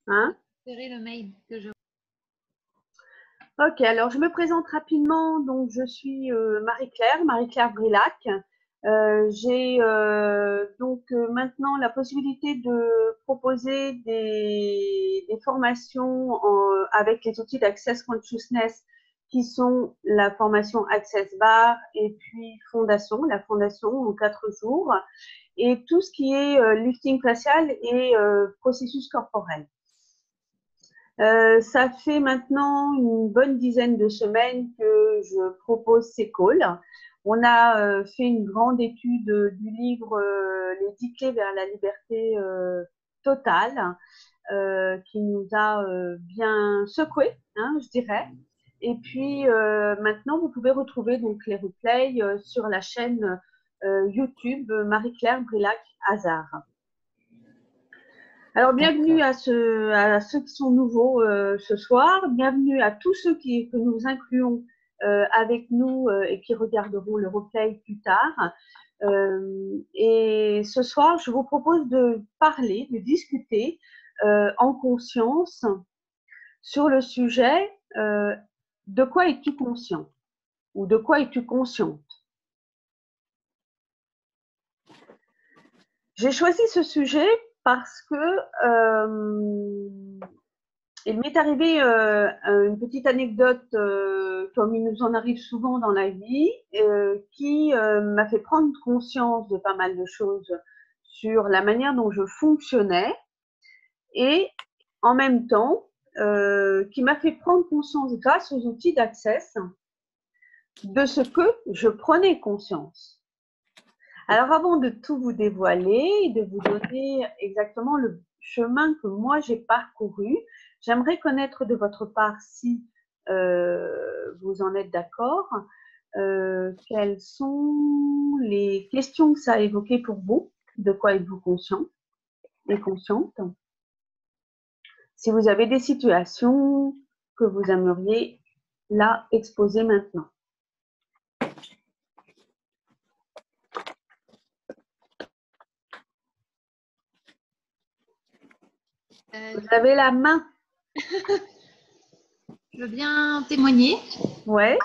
Hein? Verrez le mail que je... Ok, alors je me présente rapidement. Donc, je suis Marie-Claire Brilac. J'ai maintenant la possibilité de proposer des formations avec les outils d'Access Consciousness qui sont la formation Access Bar et puis la fondation en 4 jours et tout ce qui est lifting facial et processus corporel. Ça fait maintenant une bonne dizaine de semaines que je propose ces calls. On a fait une grande étude du livre Les 10 clés vers la liberté totale, qui nous a bien secoué, hein, je dirais. Et puis maintenant, vous pouvez retrouver donc les replays sur la chaîne YouTube Marie-Claire Brilac Hazard. Alors, bienvenue à ceux qui sont nouveaux ce soir. Bienvenue à tous ceux que nous incluons avec nous et qui regarderont le replay plus tard. Et ce soir, je vous propose de parler, de discuter en conscience sur le sujet de quoi es-tu conscient ou de quoi es-tu consciente. J'ai choisi ce sujet parce que il m'est arrivé une petite anecdote, comme il nous en arrive souvent dans la vie, qui m'a fait prendre conscience de pas mal de choses sur la manière dont je fonctionnais et en même temps, qui m'a fait prendre conscience grâce aux outils d'Access de ce que je prenais conscience. Alors avant de tout vous dévoiler et de vous donner exactement le chemin que moi j'ai parcouru, j'aimerais connaître de votre part, si vous en êtes d'accord, quelles sont les questions que ça a évoquées pour vous, de quoi êtes-vous conscient et consciente, si vous avez des situations que vous aimeriez là exposer maintenant. Vous avez la main. Je veux bien témoigner. Ouais.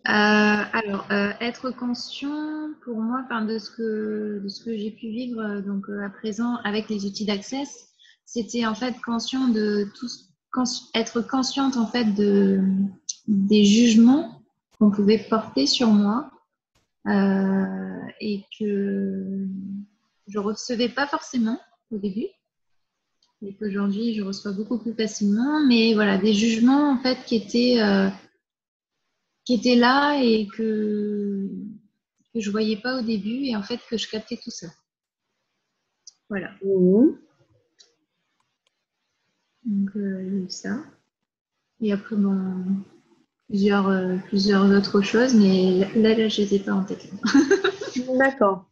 Être conscient pour moi, de ce que j'ai pu vivre à présent avec les outils d'Access, c'était en fait conscient de tout, être consciente en fait des jugements qu'on pouvait porter sur moi et que je recevais pas forcément au début. Et qu'aujourd'hui, je reçois beaucoup plus facilement, mais voilà, des jugements en fait qui étaient là et que je voyais pas au début et en fait que je captais tout ça. Voilà. Mmh. Donc il y a eu ça. Et après plusieurs autres choses, mais là je les ai pas en tête. D'accord.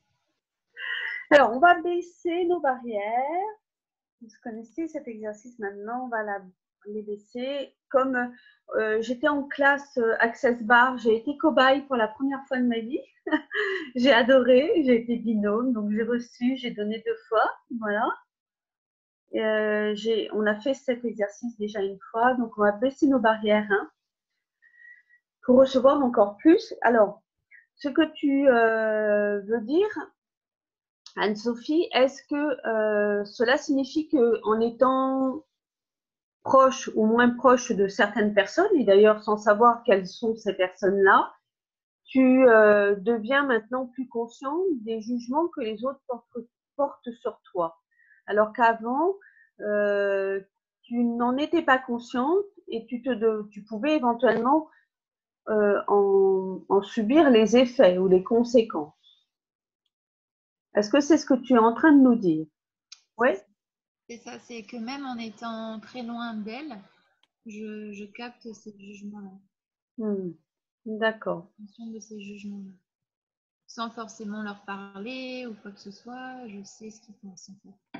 Alors, on va baisser nos barrières. Vous connaissez cet exercice maintenant, on va les baisser. Comme j'étais en classe Access Bar, j'ai été cobaye pour la première fois de ma vie. J'ai adoré, j'ai été binôme, donc j'ai reçu, j'ai donné 2 fois. Voilà. On a fait cet exercice déjà une fois, donc on va baisser nos barrières hein, pour recevoir encore plus. Alors, ce que tu veux dire, Anne-Sophie, est-ce que cela signifie qu'en étant proche ou moins proche de certaines personnes, et d'ailleurs sans savoir quelles sont ces personnes-là, tu deviens maintenant plus conscient des jugements que les autres portent sur toi. Alors qu'avant, tu n'en étais pas consciente et tu pouvais éventuellement en subir les effets ou les conséquences. Est-ce que c'est ce que tu es en train de nous dire? Oui. C'est ça, c'est que même en étant très loin d'elle, je capte ces jugements-là. D'accord. Consciente de ces jugements-là. Sans forcément leur parler ou quoi que ce soit, je sais ce qu'ils pensent en fait,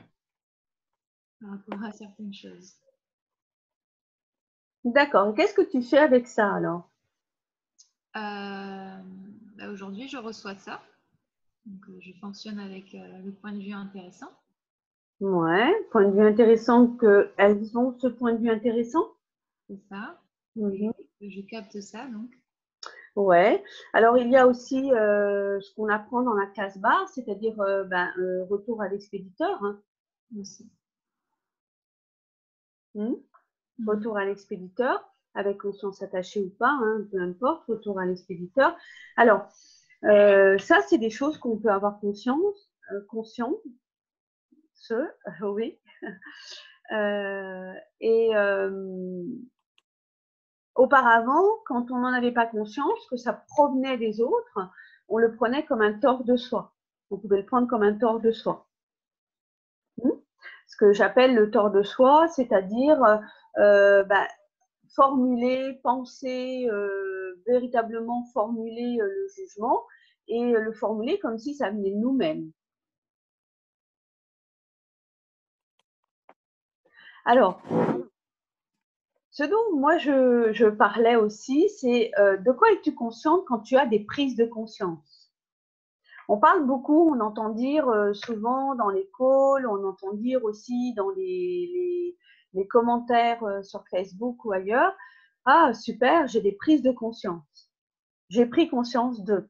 par rapport à certaines choses. D'accord. Qu'est-ce que tu fais avec ça alors? Aujourd'hui, je reçois ça. Donc, je fonctionne avec le point de vue intéressant. Ouais, point de vue intéressant qu'elles ont ce point de vue intéressant. C'est ça. Mhm. Je capte ça, donc. Ouais. Alors, il y a aussi ce qu'on apprend dans la classe barre, c'est-à-dire retour à l'expéditeur. Hein. Aussi. Retour à l'expéditeur, avec conscience attachée ou pas, hein, peu importe, retour à l'expéditeur. Alors, ça, c'est des choses qu'on peut avoir conscience, oui. Et auparavant, quand on n'en avait pas conscience, que ça provenait des autres, on le prenait comme un tort de soi. On pouvait le prendre comme un tort de soi. Ce que j'appelle le tort de soi, c'est-à-dire formuler, penser, véritablement formuler le jugement et le formuler comme si ça venait de nous-mêmes. Alors, ce dont moi je parlais aussi, c'est de quoi es-tu consciente quand tu as des prises de conscience? On parle beaucoup, on entend dire souvent dans les calls, on entend dire aussi dans les commentaires sur Facebook ou ailleurs, ah super, j'ai des prises de conscience. J'ai pris conscience de.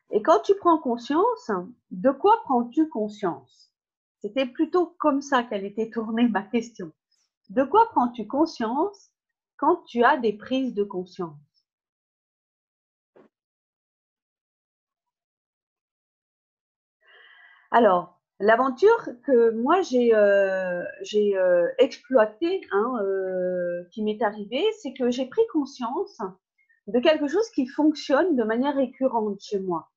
Et quand tu prends conscience, de quoi prends-tu conscience? C'était plutôt comme ça qu'elle était tournée ma question. De quoi prends-tu conscience quand tu as des prises de conscience? Alors, l'aventure que moi j'ai exploitée, hein, qui m'est arrivée, c'est que j'ai pris conscience de quelque chose qui fonctionne de manière récurrente chez moi.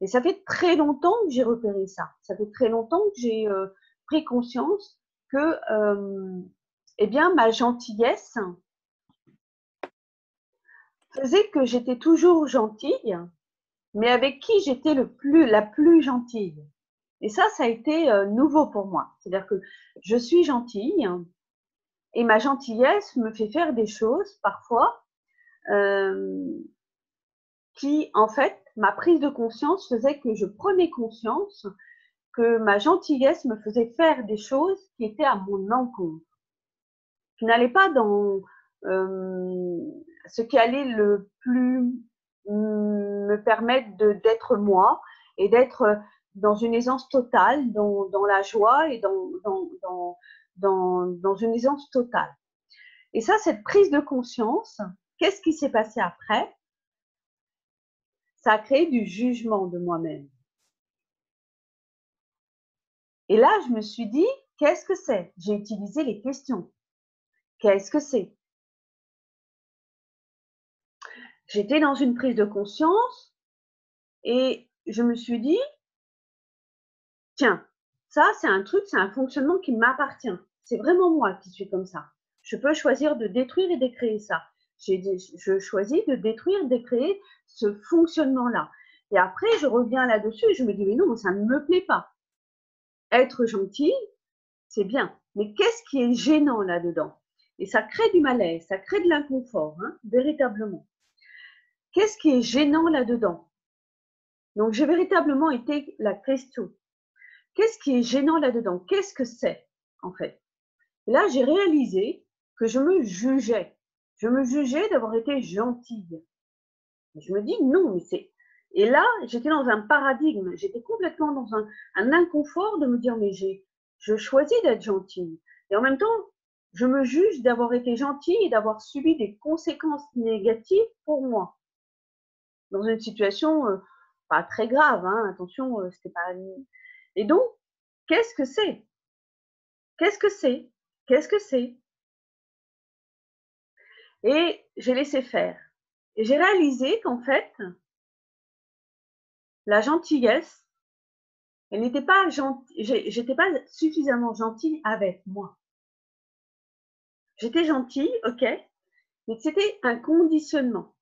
Et ça fait très longtemps que j'ai repéré ça. Ça fait très longtemps que j'ai pris conscience que, eh bien, ma gentillesse faisait que j'étais toujours gentille, mais avec qui j'étais la plus gentille. Et ça a été nouveau pour moi. C'est-à-dire que je suis gentille et ma gentillesse me fait faire des choses parfois euh, qui, en fait, ma prise de conscience faisait que je prenais conscience que ma gentillesse me faisait faire des choses qui étaient à mon encontre, qui n'allaient pas dans euh, ce qui allait le plus me permettre d'être moi et d'être dans une aisance totale, dans la joie et dans une aisance totale. Et ça, cette prise de conscience, qu'est-ce qui s'est passé après? Ça a créé du jugement de moi-même. Et là, je me suis dit, qu'est-ce que c'est? J'ai utilisé les questions. Qu'est-ce que c'est? J'étais dans une prise de conscience et je me suis dit, tiens, ça, c'est un truc, c'est un fonctionnement qui m'appartient. C'est vraiment moi qui suis comme ça. Je peux choisir de détruire et de créer ça. Je choisis de détruire, de créer ce fonctionnement-là. Et après, je reviens là-dessus et je me dis, mais non, ça ne me plaît pas. Être gentil, c'est bien. Mais qu'est-ce qui est gênant là-dedans? Et ça crée du malaise, ça crée de l'inconfort, hein, véritablement. Qu'est-ce qui est gênant là-dedans? Donc, j'ai véritablement été la question. Qu'est-ce qui est gênant là-dedans? Qu'est-ce que c'est, en fait? Et là, j'ai réalisé que je me jugeais. Je me jugeais d'avoir été gentille. Et je me dis, non, mais c'est... Et là, j'étais dans un paradigme. J'étais complètement dans un inconfort de me dire, mais je choisis d'être gentille. Et en même temps, je me juge d'avoir été gentille et d'avoir subi des conséquences négatives pour moi. Dans une situation pas très grave, hein, attention, c'était pas. Et donc, qu'est-ce que c'est? Qu'est-ce que c'est? Qu'est-ce que c'est? Et j'ai laissé faire. Et j'ai réalisé qu'en fait, la gentillesse, elle n'était pas gentille, j'étais pas suffisamment gentille avec moi. J'étais gentille, ok, mais c'était un conditionnement.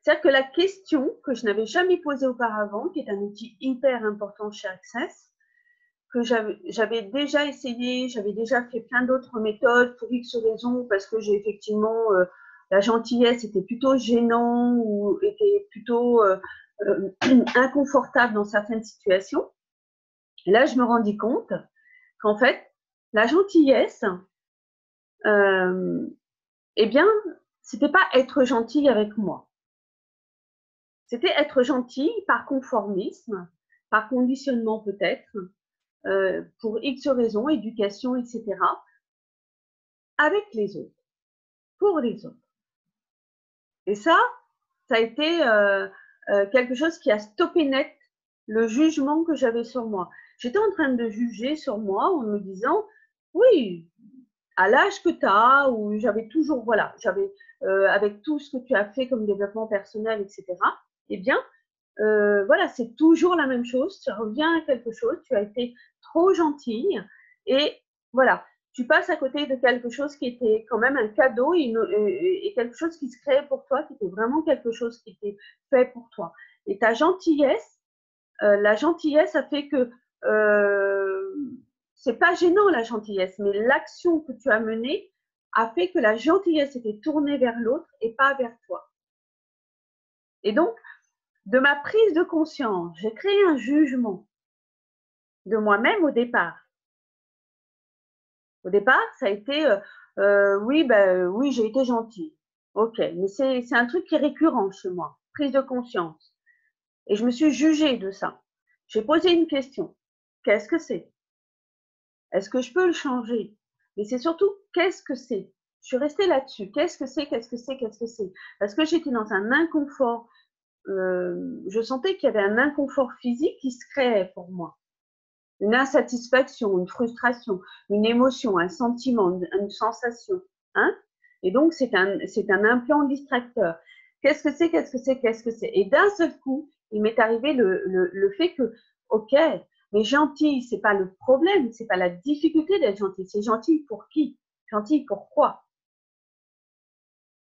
C'est-à-dire que la question que je n'avais jamais posée auparavant, qui est un outil hyper important chez Access, que j'avais déjà essayé, j'avais déjà fait plein d'autres méthodes pour X raisons, parce que j'ai effectivement la gentillesse était plutôt gênant ou était plutôt inconfortable dans certaines situations. Et là, je me rendis compte qu'en fait, la gentillesse, eh bien, c'était pas être gentil avec moi. C'était être gentil par conformisme, par conditionnement peut-être, pour X raisons, éducation, etc., avec les autres, pour les autres. Et ça a été quelque chose qui a stoppé net le jugement que j'avais sur moi. J'étais en train de juger sur moi en me disant, oui, à l'âge que tu as, où j'avais toujours, voilà, j'avais, avec tout ce que tu as fait comme développement personnel, etc., eh bien, voilà, c'est toujours la même chose, tu reviens à quelque chose, tu as été trop gentille et voilà, tu passes à côté de quelque chose qui était quand même un cadeau et quelque chose qui se créait pour toi, qui était vraiment quelque chose qui était fait pour toi. Et ta gentillesse, la gentillesse a fait que c'est pas gênant la gentillesse, mais l'action que tu as menée a fait que la gentillesse était tournée vers l'autre et pas vers toi. Et donc, de ma prise de conscience, j'ai créé un jugement de moi-même au départ. Au départ, ça a été oui, oui, j'ai été gentille. Ok, mais c'est un truc qui est récurrent chez moi, prise de conscience. Et je me suis jugée de ça. J'ai posé une question. Qu'est-ce que c'est? Est-ce que je peux le changer? Mais c'est surtout, qu'est-ce que c'est? Je suis restée là-dessus. Qu'est-ce que c'est? Qu'est-ce que c'est? Qu'est-ce que c'est? Parce que j'étais dans un inconfort. Je sentais qu'il y avait un inconfort physique qui se créait pour moi. Une insatisfaction, une frustration, une émotion, un sentiment, une sensation. Hein? Et donc, c'est un implant distracteur. Qu'est-ce que c'est? Qu'est-ce que c'est? Qu'est-ce que c'est? Et d'un seul coup, il m'est arrivé le fait que, ok, mais gentil, c'est pas le problème, c'est pas la difficulté d'être gentil. C'est gentil pour qui? Gentil pour quoi?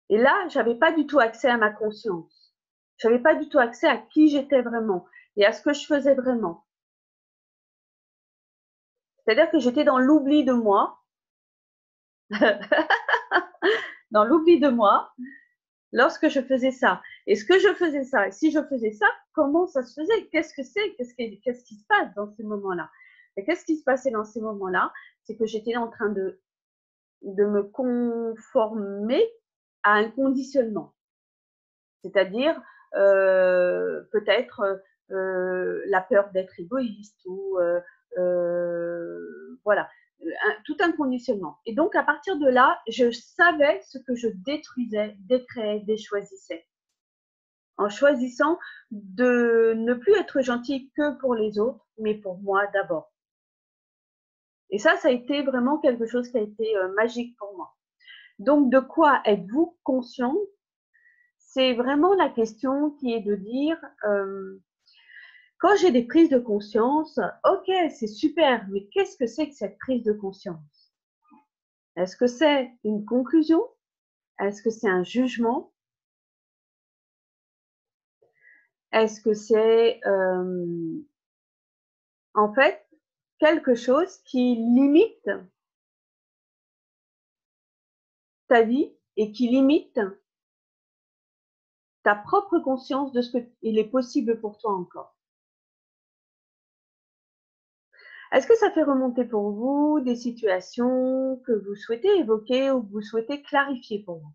Et là, j'avais pas du tout accès à ma conscience. J'avais pas du tout accès à qui j'étais vraiment et à ce que je faisais vraiment. C'est-à-dire que j'étais dans l'oubli de moi, dans l'oubli de moi, lorsque je faisais ça. Est-ce que je faisais ça? Et si je faisais ça, comment ça se faisait? Qu'est-ce que c'est? Qu'est-ce qui se passe dans ces moments-là? Et qu'est-ce qui se passait dans ces moments-là? C'est que j'étais en train de me conformer à un conditionnement. C'est-à-dire, peut-être la peur d'être égoïste ou voilà, tout un conditionnement. Et donc, à partir de là, je savais ce que je détruisais, décréais, déchoisissais. En choisissant de ne plus être gentil que pour les autres, mais pour moi d'abord. Et ça a été vraiment quelque chose qui a été magique pour moi. Donc, de quoi êtes-vous conscient? C'est vraiment la question qui est de dire, quand j'ai des prises de conscience, ok, c'est super, mais qu'est-ce que c'est que cette prise de conscience? Est-ce que c'est une conclusion? Est-ce que c'est un jugement? Est-ce que c'est en fait quelque chose qui limite ta vie et qui limite ta propre conscience de ce qu'il est possible pour toi encore? Est-ce que ça fait remonter pour vous des situations que vous souhaitez évoquer ou que vous souhaitez clarifier pour vous?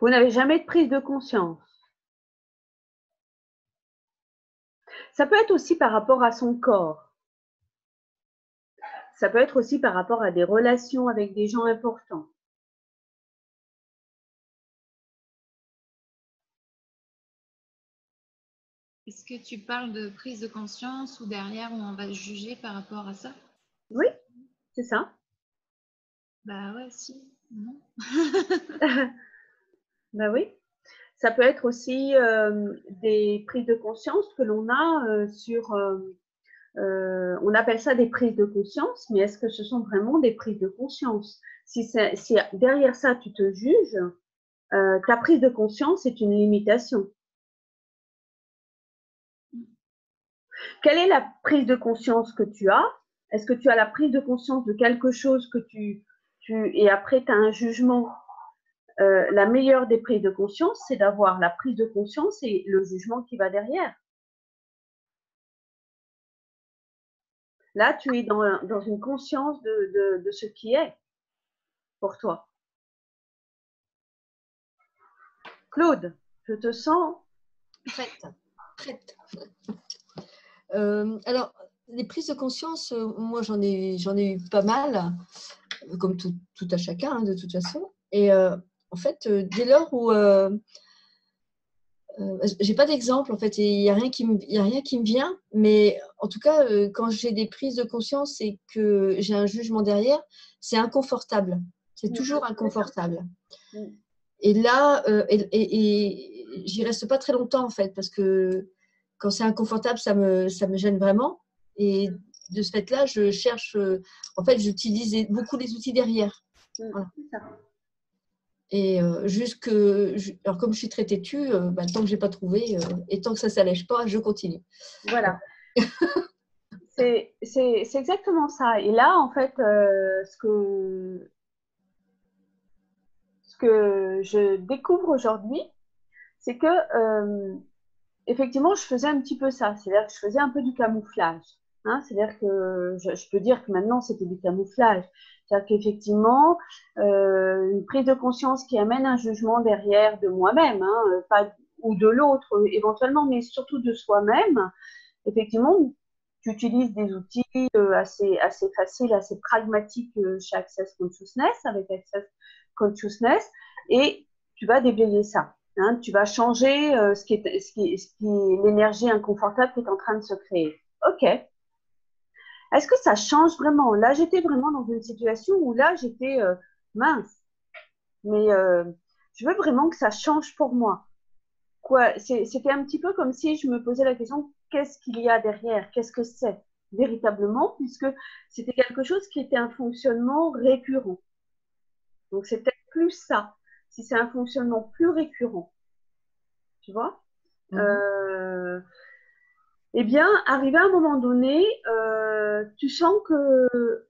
Vous n'avez jamais de prise de conscience. Ça peut être aussi par rapport à son corps. Ça peut être aussi par rapport à des relations avec des gens importants. Est-ce que tu parles de prise de conscience ou derrière où on va juger par rapport à ça? Oui, c'est ça. Bah ouais, si. Non. Ben oui. Ça peut être aussi des prises de conscience que l'on a sur, on appelle ça des prises de conscience, mais est-ce que ce sont vraiment des prises de conscience? Si derrière ça, tu te juges, Ta prise de conscience est une limitation. Quelle est la prise de conscience que tu as? Est-ce que tu as la prise de conscience de quelque chose que et après tu as un jugement? La meilleure des prises de conscience, c'est d'avoir la prise de conscience et le jugement qui va derrière. Là, tu es dans une conscience de ce qui est pour toi. Claude, je te sens prête. Alors, les prises de conscience, moi j'en ai eu pas mal, comme tout à chacun, hein, de toute façon. Et en fait, dès lors où j'ai pas d'exemple, en fait, il y a rien qui me vient, mais en tout cas, quand j'ai des prises de conscience et que j'ai un jugement derrière, c'est inconfortable. C'est toujours inconfortable. Et là, j'y reste pas très longtemps, en fait, parce que quand c'est inconfortable, ça me gêne vraiment. Et de ce fait-là, je cherche, en fait, j'utilise beaucoup les outils derrière. Voilà. Et alors comme je suis très têtue, tant que je n'ai pas trouvé, et tant que ça ne s'allège pas, je continue. Voilà. C'est exactement ça. Et là, en fait, ce que je découvre aujourd'hui, c'est que effectivement, je faisais un petit peu ça. C'est-à-dire que je faisais un peu du camouflage. Hein, c'est-à-dire que je peux dire que maintenant, c'était du camouflage. C'est-à-dire qu'effectivement, une prise de conscience qui amène un jugement derrière de moi-même, hein, pas, ou de l'autre éventuellement, mais surtout de soi-même, effectivement, tu utilises des outils assez faciles, assez pragmatiques chez Access Consciousness, avec Access Consciousness, et tu vas déblayer ça. Hein, tu vas changer ce qui est l'énergie inconfortable qui est en train de se créer. Ok. Est-ce que ça change vraiment? Là, j'étais vraiment dans une situation où là, j'étais mince. Mais je veux vraiment que ça change pour moi. C'était un petit peu comme si je me posais la question, qu'est-ce qu'il y a derrière? Qu'est-ce que c'est véritablement? Puisque c'était quelque chose qui était un fonctionnement récurrent. Donc, c'est peut-être plus ça, si c'est un fonctionnement plus récurrent. Tu vois? Eh bien, arrivé à un moment donné, tu sens que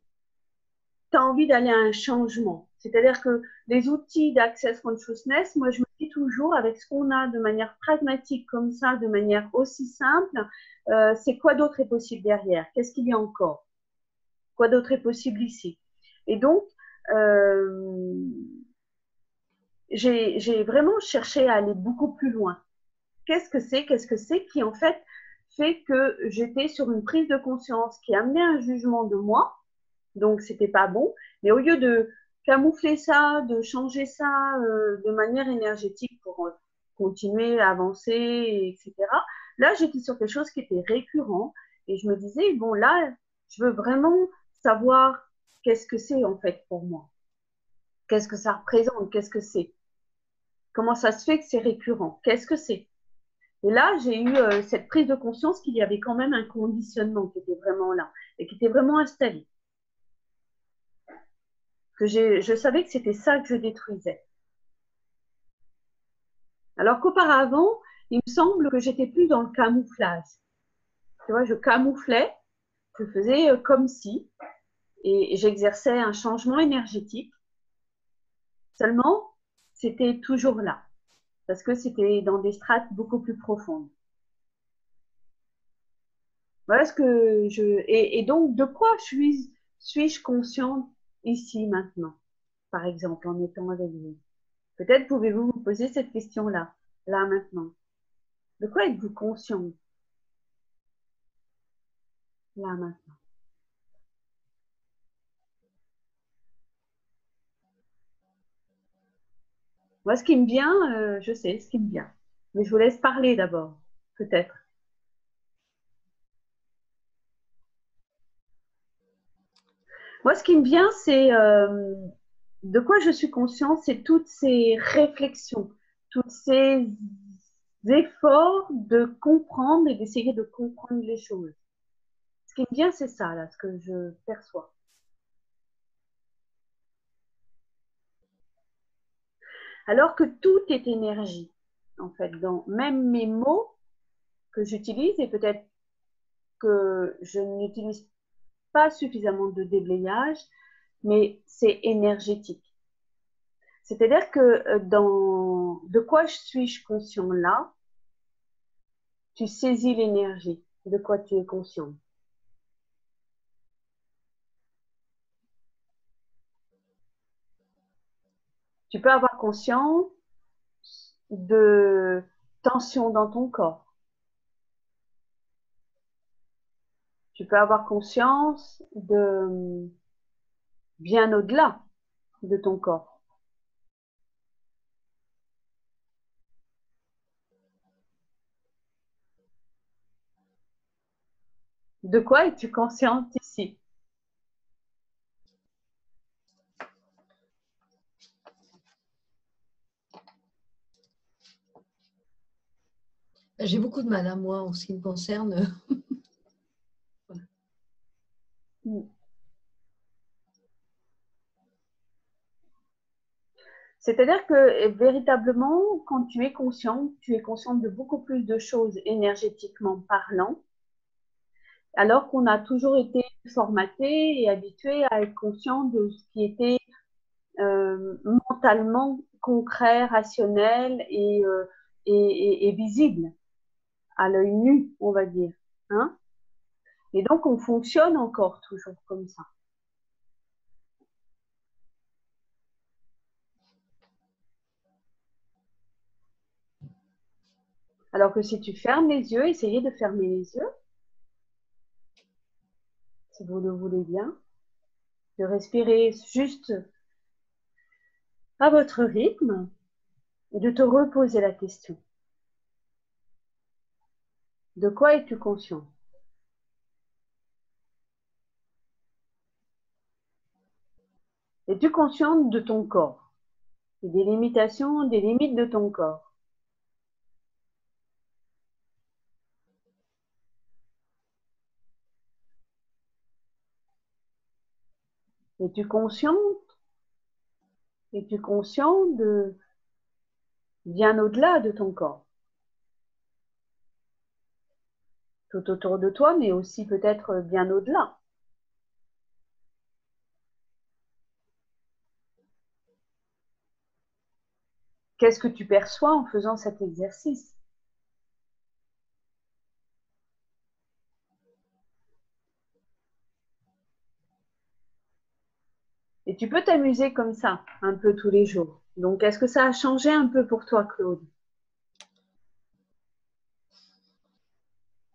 tu as envie d'aller à un changement. C'est-à-dire que les outils d'Access Consciousness, moi, je me dis toujours, avec ce qu'on a de manière pragmatique comme ça, de manière aussi simple, c'est quoi d'autre est possible derrière? Qu'est-ce qu'il y a encore? Quoi d'autre est possible ici? Et donc, j'ai vraiment cherché à aller beaucoup plus loin. Qu'est-ce que c'est qui en fait que j'étais sur une prise de conscience qui amenait un jugement de moi, donc c'était pas bon, mais au lieu de camoufler ça, de changer ça de manière énergétique pour continuer à avancer, etc. Là, j'étais sur quelque chose qui était récurrent et je me disais, bon là, je veux vraiment savoir qu'est-ce que c'est en fait pour moi. Qu'est-ce que ça représente? Qu'est-ce que c'est? Comment ça se fait que c'est récurrent? Qu'est-ce que c'est? Et là, j'ai eu cette prise de conscience qu'il y avait quand même un conditionnement qui était vraiment là et qui était vraiment installé. Je savais que c'était ça que je détruisais. Alors qu'auparavant, il me semble que j'étais plus dans le camouflage. Tu vois, je camouflais, je faisais comme si, et j'exerçais un changement énergétique. Seulement, c'était toujours là, parce que c'était dans des strates beaucoup plus profondes. Voilà ce que et donc, de quoi suis-je consciente ici, maintenant, par exemple, en étant avec vous? Peut-être pouvez-vous vous poser cette question-là, là, maintenant. De quoi êtes-vous consciente, là, maintenant? Moi, ce qui me vient, je sais ce qui me vient. Mais je vous laisse parler d'abord, peut-être. Moi, ce qui me vient, c'est de quoi je suis consciente, c'est toutes ces réflexions, tous ces efforts de comprendre et d'essayer de comprendre les choses. Ce qui me vient, c'est ça, là, ce que je perçois. Alors que tout est énergie, en fait, dans même mes mots que j'utilise, et peut-être que je n'utilise pas suffisamment de déblayage, mais c'est énergétique. C'est-à-dire que de quoi suis-je conscient là, tu saisis l'énergie de quoi tu es conscient. Tu peux avoir conscience de tension dans ton corps. Tu peux avoir conscience de bien au-delà de ton corps. De quoi es-tu consciente ici? J'ai beaucoup de mal, moi, en ce qui me concerne. C'est-à-dire que véritablement, quand tu es consciente de beaucoup plus de choses énergétiquement parlant, alors qu'on a toujours été formaté et habitué à être conscient de ce qui était mentalement concret, rationnel et visible, à l'œil nu, on va dire. Hein? Et donc, on fonctionne encore toujours comme ça. Alors que si tu fermes les yeux, essayez de fermer les yeux, si vous le voulez bien, de respirer juste à votre rythme et de te reposer la question. De quoi es-tu conscient? Es-tu consciente de ton corps et des limitations, des limites de ton corps? Es-tu consciente? Es-tu conscient de bien au-delà de ton corps? Tout autour de toi, mais aussi peut-être bien au-delà. Qu'est-ce que tu perçois en faisant cet exercice? Et tu peux t'amuser comme ça, un peu tous les jours. Donc, est-ce que ça a changé un peu pour toi, Claude?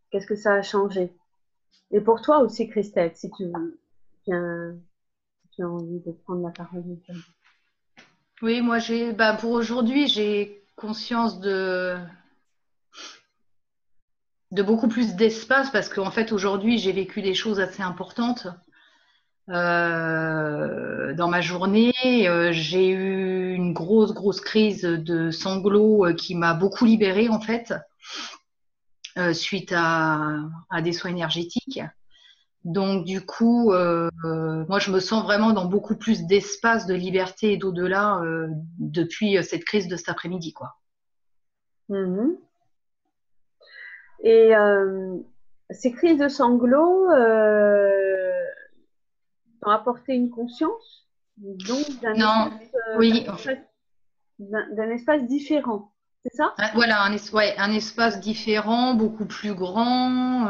Qu'est-ce que ça a changé? Et pour toi aussi, Christelle, si tu as envie de prendre la parole. Oui, moi pour aujourd'hui, j'ai conscience de beaucoup plus d'espace parce qu'en fait aujourd'hui j'ai vécu des choses assez importantes dans ma journée. J'ai eu une grosse crise de sanglots qui m'a beaucoup libérée en fait suite à des soins énergétiques. Donc du coup, moi je me sens vraiment dans beaucoup plus d'espace, de liberté et d'au-delà depuis cette crise de cet après-midi, quoi. Mm-hmm. Et ces crises de sanglots t'ont apporté une conscience, donc Non, oui, d'un espace différent, c'est ça? voilà, un espace différent, beaucoup plus grand.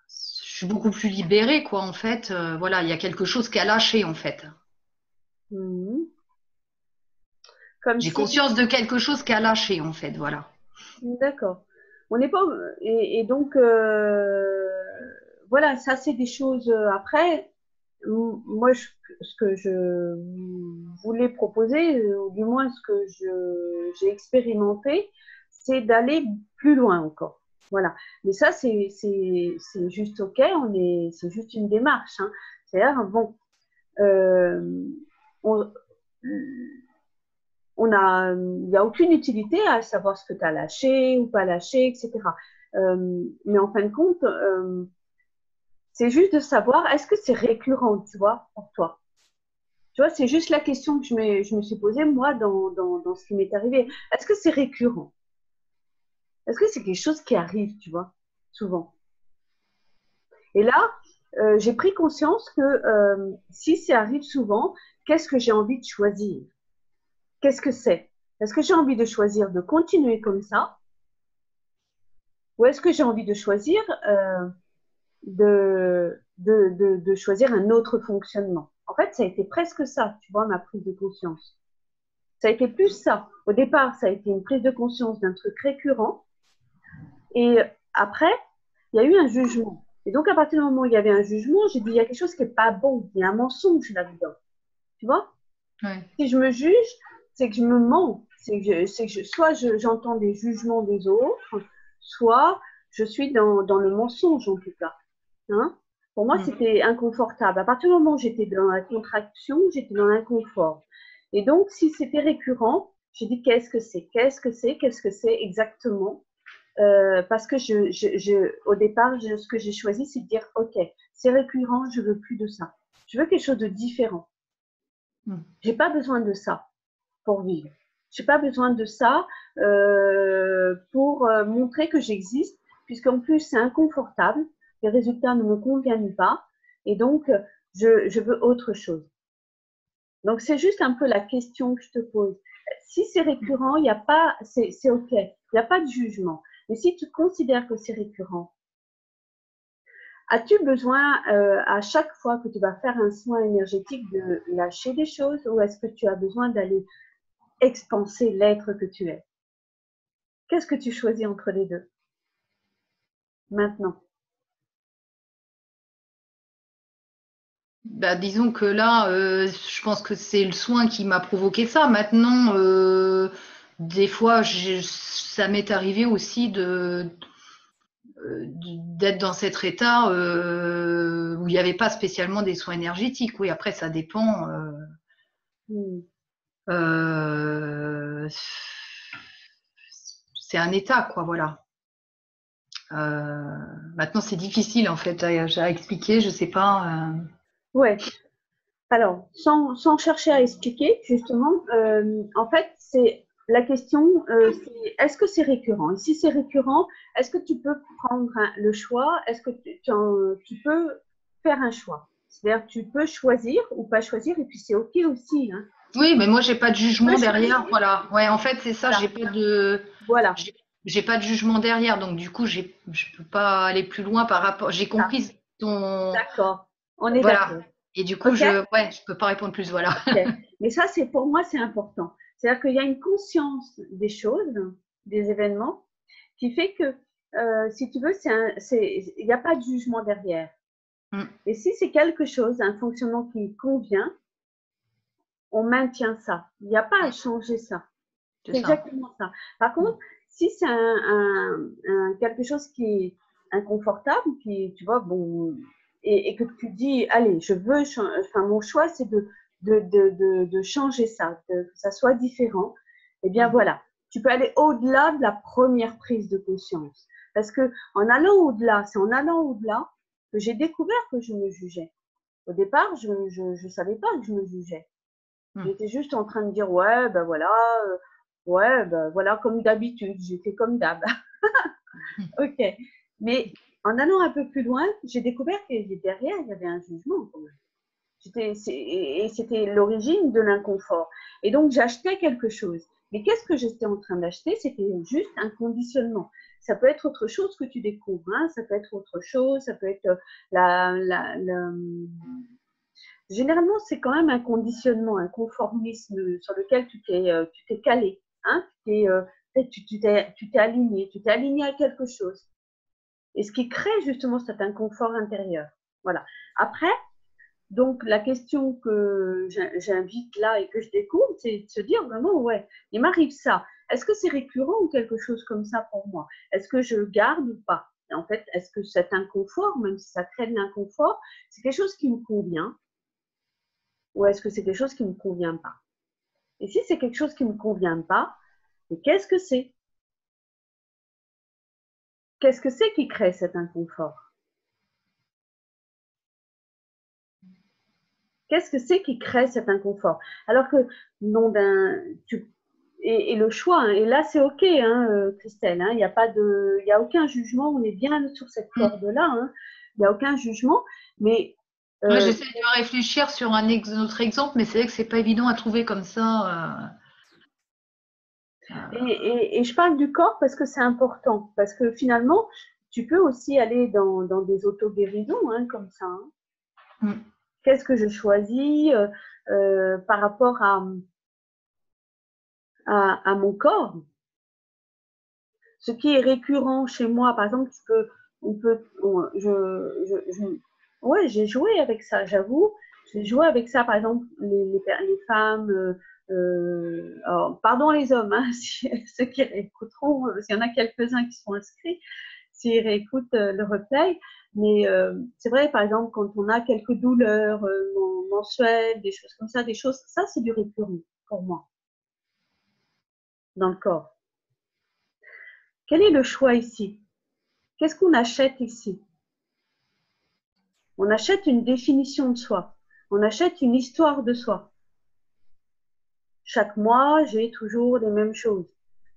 Je suis beaucoup plus libérée, quoi, en fait. Voilà, il y a quelque chose qui a lâché, en fait. Mm-hmm. Comme J'ai si... conscience de quelque chose qui a lâché, en fait, voilà. D'accord. On n'est pas... Et donc, voilà, ça c'est des choses... Après, moi, ce que je voulais proposer, ou du moins ce que j'ai expérimenté, c'est d'aller plus loin encore. Voilà. Mais ça, c'est juste OK, c'est juste une démarche. Hein. C'est-à-dire, bon, on, il n'y a aucune utilité à savoir ce que tu as lâché ou pas lâché, etc. Mais en fin de compte, c'est juste de savoir, est-ce que c'est récurrent, tu vois, pour toi? Tu vois, c'est juste la question que je me suis posée, moi, dans ce qui m'est arrivé. Est-ce que c'est récurrent? Est-ce que c'est quelque chose qui arrive, tu vois, souvent? Et là, j'ai pris conscience que si ça arrive souvent, qu'est-ce que j'ai envie de choisir? Qu'est-ce que c'est? Est-ce que j'ai envie de choisir de continuer comme ça? Ou est-ce que j'ai envie de choisir de choisir un autre fonctionnement? En fait, ça a été presque ça, tu vois, ma prise de conscience. Ça a été plus ça. Au départ, ça a été une prise de conscience d'un truc récurrent. Et après, il y a eu un jugement. Et donc, à partir du moment où il y avait un jugement, j'ai dit, il y a quelque chose qui n'est pas bon. Il y a un mensonge là-dedans. Tu vois? Ouais. Si je me juge, c'est que je me mens. Soit j'entends des jugements des autres, soit je suis dans le mensonge en tout cas. Hein? Pour moi, c'était inconfortable. À partir du moment où j'étais dans la contraction, j'étais dans l'inconfort. Et donc, si c'était récurrent, j'ai dit qu'est-ce que c'est? Qu'est-ce que c'est? Qu'est-ce que c'est exactement? Parce que au départ, ce que j'ai choisi, c'est de dire ok, c'est récurrent, je veux plus de ça. Je veux quelque chose de différent. J'ai pas besoin de ça pour vivre. J'ai pas besoin de ça pour montrer que j'existe, puisqu'en plus c'est inconfortable, les résultats ne me conviennent pas, et donc je veux autre chose. Donc c'est juste un peu la question que je te pose. Si c'est récurrent, il n'y a pas, c'est ok, il n'y a pas de jugement. Mais si tu considères que c'est récurrent, as-tu besoin à chaque fois que tu vas faire un soin énergétique de lâcher des choses, ou est-ce que tu as besoin d'aller expanser l'être que tu es? Qu'est-ce que tu choisis entre les deux maintenant? Bah, disons que là, je pense que c'est le soin qui m'a provoqué ça. Maintenant, des fois, ça m'est arrivé aussi d'être dans cet état où il n'y avait pas spécialement des soins énergétiques. Oui, après, ça dépend. C'est un état, quoi, voilà. Maintenant, c'est difficile, en fait, à expliquer, je sais pas. Ouais. Alors, sans chercher à expliquer, justement, en fait, c'est la question, c'est est-ce que c'est récurrent? Et si c'est récurrent, est-ce que tu peux prendre le choix? Est-ce que tu peux faire un choix? C'est-à-dire que tu peux choisir ou pas choisir, et puis c'est OK aussi. Hein. Oui, mais moi, j'ai pas de Tu jugement peux choisir. derrière. Voilà. Ouais, en fait, c'est ça. Voilà. Voilà. J'ai pas de jugement derrière. Donc, du coup, je peux pas aller plus loin par rapport. J'ai compris ton. D'accord. On est Voilà. d'accord. Et du coup, OK? je peux pas répondre plus. Voilà. OK. Mais ça, c'est pour moi, c'est important. C'est-à-dire qu'il y a une conscience des choses, des événements, qui fait que, si tu veux, il n'y a pas de jugement derrière. Et si c'est quelque chose, un fonctionnement qui convient, on maintient ça. Il n'y a pas à changer ça. C'est exactement ça. Par contre, si c'est quelque chose qui est inconfortable, qui, tu vois, bon, et que tu dis, allez, enfin, mon choix, c'est de changer ça, que ça soit différent, eh bien voilà, tu peux aller au-delà de la première prise de conscience. Parce que en allant au-delà, c'est en allant au-delà que j'ai découvert que je me jugeais. Au départ, je ne savais pas que je me jugeais. J'étais juste en train de dire, ouais, ben voilà, comme d'habitude, j'ai fait comme d'hab. Ok. Mais en allant un peu plus loin, j'ai découvert que derrière, il y avait un jugement quand même. Et c'était l'origine de l'inconfort. Et donc, j'achetais quelque chose. Mais qu'est-ce que j'étais en train d'acheter? C'était juste un conditionnement. Ça peut être autre chose que tu découvres. Hein. Ça peut être autre chose. Ça peut être généralement, c'est quand même un conditionnement, un conformisme sur lequel tu t'es calé. Hein. Tu t'es aligné. Tu t'es aligné à quelque chose. Et ce qui crée justement cet inconfort intérieur. Voilà. Après, donc, la question que j'invite là et que je découvre, c'est de se dire vraiment, ouais, il m'arrive ça. Est-ce que c'est récurrent ou quelque chose comme ça pour moi? Est-ce que je le garde ou pas? Et en fait, est-ce que cet inconfort, même si ça crée de l'inconfort, c'est quelque chose qui me convient ou est-ce que c'est quelque chose qui ne me convient pas? Et si c'est quelque chose qui ne me convient pas, qu'est-ce que c'est? Qu'est-ce que c'est qui crée cet inconfort? Qu'est-ce que c'est qui crée cet inconfort? Alors que non et le choix, hein, et là c'est ok, hein, Christelle, hein, il n'y a pas il y a aucun jugement, on est bien sur cette corde-là, hein, il n'y a aucun jugement, mais Moi, j'essaie de réfléchir sur un autre exemple, mais c'est vrai que c'est pas évident à trouver comme ça. et je parle du corps parce que c'est important, parce que finalement, tu peux aussi aller dans des auto-guérisons, hein, comme ça. Hein. Qu'est-ce que je choisis par rapport à mon corps? Ce qui est récurrent chez moi, par exemple, ouais, j'ai joué avec ça, j'avoue. J'ai joué avec ça, par exemple, les femmes, alors, pardon les hommes, hein, ceux qui réécouteront, parce qu'il y en a quelques-uns qui sont inscrits, s'ils réécoutent le replay. Mais c'est vrai, par exemple, quand on a quelques douleurs mensuelles, des choses comme ça, ça c'est du récurrent pour moi, dans le corps. Quel est le choix ici? Qu'est-ce qu'on achète ici? On achète une définition de soi. On achète une histoire de soi. Chaque mois, j'ai toujours les mêmes choses.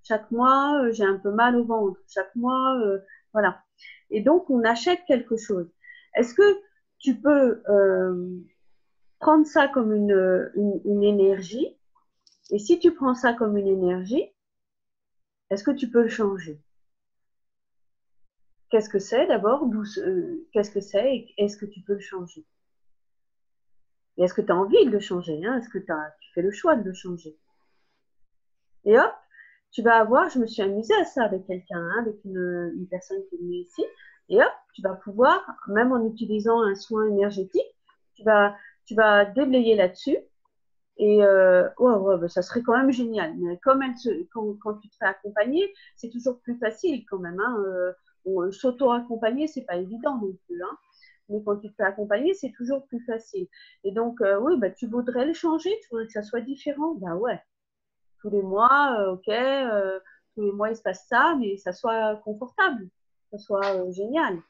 Chaque mois, j'ai un peu mal au ventre. Chaque mois, voilà. Et donc, on achète quelque chose. Est-ce que tu peux prendre ça comme une énergie? Et si tu prends ça comme une énergie, est-ce que tu peux le changer? Qu'est-ce que c'est d'abord? Qu'est-ce que c'est et est-ce que tu peux le changer? Et est-ce que tu as envie de le changer, hein? Est-ce que tu fais le choix de le changer? Et hop, tu vas avoir, je me suis amusée à ça avec quelqu'un, hein, avec une personne qui est venue ici, et hop, tu vas pouvoir, même en utilisant un soin énergétique, tu vas déblayer là-dessus, et ouais, bah, ça serait quand même génial. Mais comme quand tu te fais accompagner, c'est toujours plus facile quand même. Hein, s'auto-accompagner, c'est pas évident non plus. Hein. Mais quand tu te fais accompagner, c'est toujours plus facile. Et donc, oui, bah, tu voudrais le changer, tu voudrais que ça soit différent. Ben ouais, tous les mois, ok, tous les mois il se passe ça, mais ça soit confortable, ça soit génial.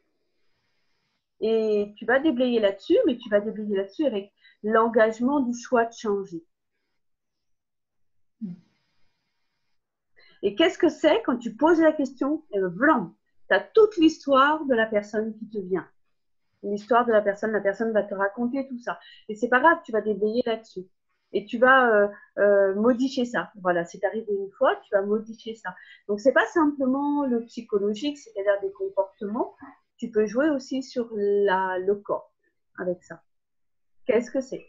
Et tu vas déblayer là-dessus, mais tu vas déblayer là-dessus avec l'engagement du choix de changer. Et qu'est-ce que c'est quand tu poses la question? Blanc, tu as toute l'histoire de la personne qui te vient. L'histoire de la personne va te raconter tout ça. Et c'est pas grave, tu vas déblayer là-dessus. Et tu vas modifier ça. Voilà, c'est arrivé une fois, tu vas modifier ça. Donc, c'est pas simplement le psychologique, c'est-à-dire des comportements. Tu peux jouer aussi sur le corps avec ça. Qu'est-ce que c'est?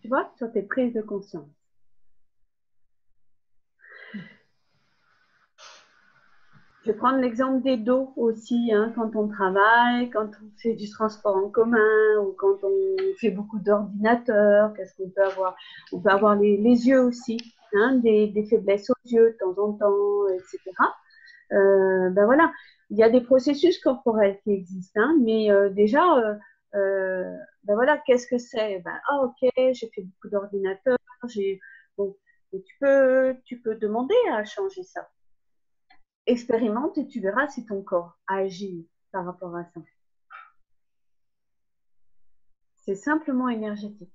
Tu vois, sur tes prises de conscience. Je vais prendre l'exemple des dos aussi, hein, quand on travaille, quand on fait du transport en commun ou quand on fait beaucoup d'ordinateurs, qu'est-ce qu'on peut avoir? On peut avoir les yeux aussi, hein, des faiblesses aux yeux de temps en temps, etc. Ben voilà, il y a des processus corporels qui existent, hein, mais déjà, ben voilà, qu'est-ce que c'est? Ben, ah, ok, j'ai fait beaucoup d'ordinateurs, bon, et tu peux demander à changer ça. Expérimente et tu verras si ton corps agit par rapport à ça. C'est simplement énergétique.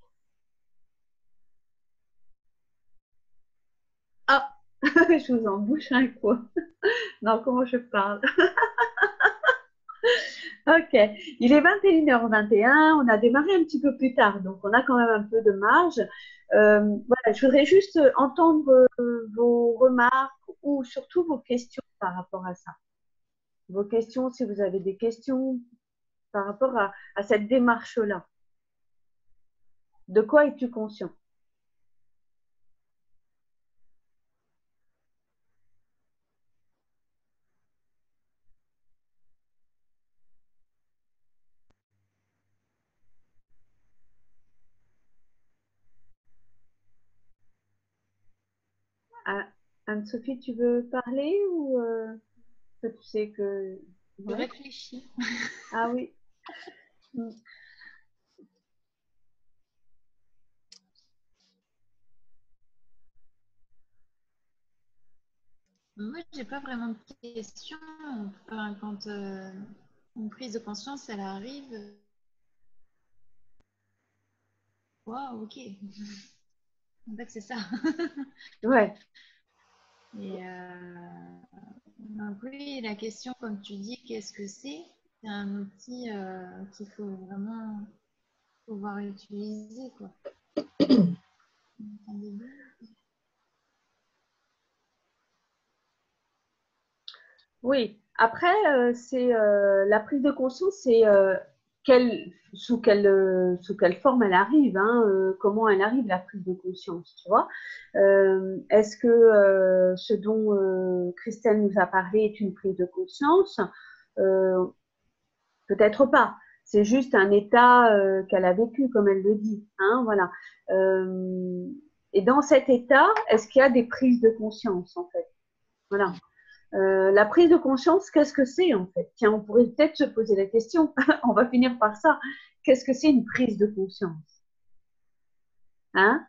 Ah, je vous embouche un coup. Non, comment je parle? Ok, il est 21h21, on a démarré un petit peu plus tard, donc on a quand même un peu de marge. Voilà, je voudrais juste entendre vos remarques ou surtout vos questions par rapport à ça. Vos questions, si vous avez des questions par rapport à cette démarche-là. De quoi es-tu conscient? Ah, Anne-Sophie, tu veux parler ou que tu sais que... Je Ouais. réfléchis. Ah oui. Moi, j'ai pas vraiment de questions. Enfin, quand une prise de conscience, elle arrive, Wow, ok. En fait, c'est ça. Ouais. Et donc oui, la question, comme tu dis, qu'est-ce que c'est? C'est un outil qu'il faut vraiment pouvoir utiliser, quoi. Entendez bien. Oui. Après, c'est la prise de conscience, c'est sous quelle forme elle arrive, hein, comment elle arrive, la prise de conscience, tu vois. Est-ce que ce dont Christelle nous a parlé est une prise de conscience? Euh, Peut-être pas. C'est juste un état qu'elle a vécu, comme elle le dit, hein, voilà. Euh, et dans cet état, est-ce qu'il y a des prises de conscience, en fait? Voilà. La prise de conscience, qu'est-ce que c'est en fait? Tiens, on pourrait peut-être se poser la question. On va finir par ça. Qu'est-ce que c'est une prise de conscience? Hein?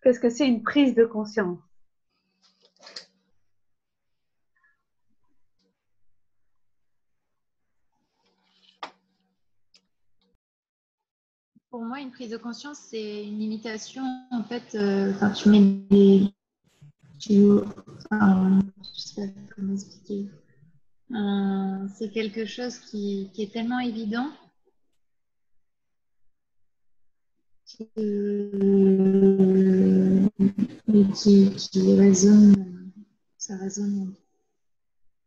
Qu'est-ce que c'est une prise de conscience? Pour moi, une prise de conscience, c'est une limitation. En fait, quand tu mets des... je sais pas comment expliquer. C'est quelque chose qui est tellement évident qui résonne, ça résonne.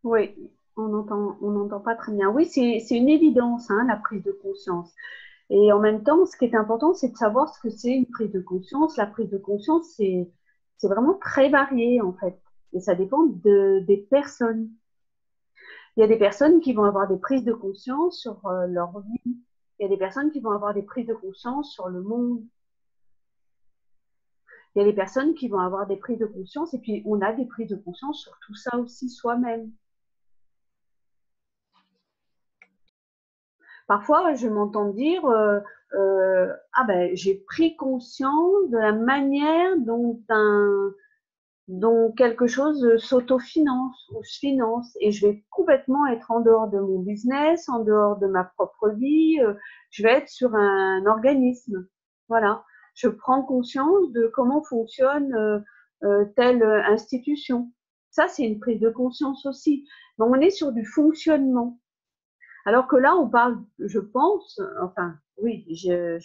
Oui, on n'entend pas très bien. Oui, c'est une évidence, hein, la prise de conscience. Et en même temps, ce qui est important, c'est de savoir ce que c'est une prise de conscience. La prise de conscience, c'est vraiment très varié, en fait. Et ça dépend des personnes. Il y a des personnes qui vont avoir des prises de conscience sur leur vie. Il y a des personnes qui vont avoir des prises de conscience sur le monde. Il y a des personnes qui vont avoir des prises de conscience et puis on a des prises de conscience sur tout ça aussi soi-même. Parfois, je m'entends dire ah ben, j'ai pris conscience de la manière dont quelque chose s'autofinance ou se finance et je vais complètement être en dehors de mon business, en dehors de ma propre vie, je vais être sur un organisme. Voilà, je prends conscience de comment fonctionne telle institution. Ça, c'est une prise de conscience aussi. Donc, on est sur du fonctionnement. Alors que là, on parle, je pense, enfin, oui, je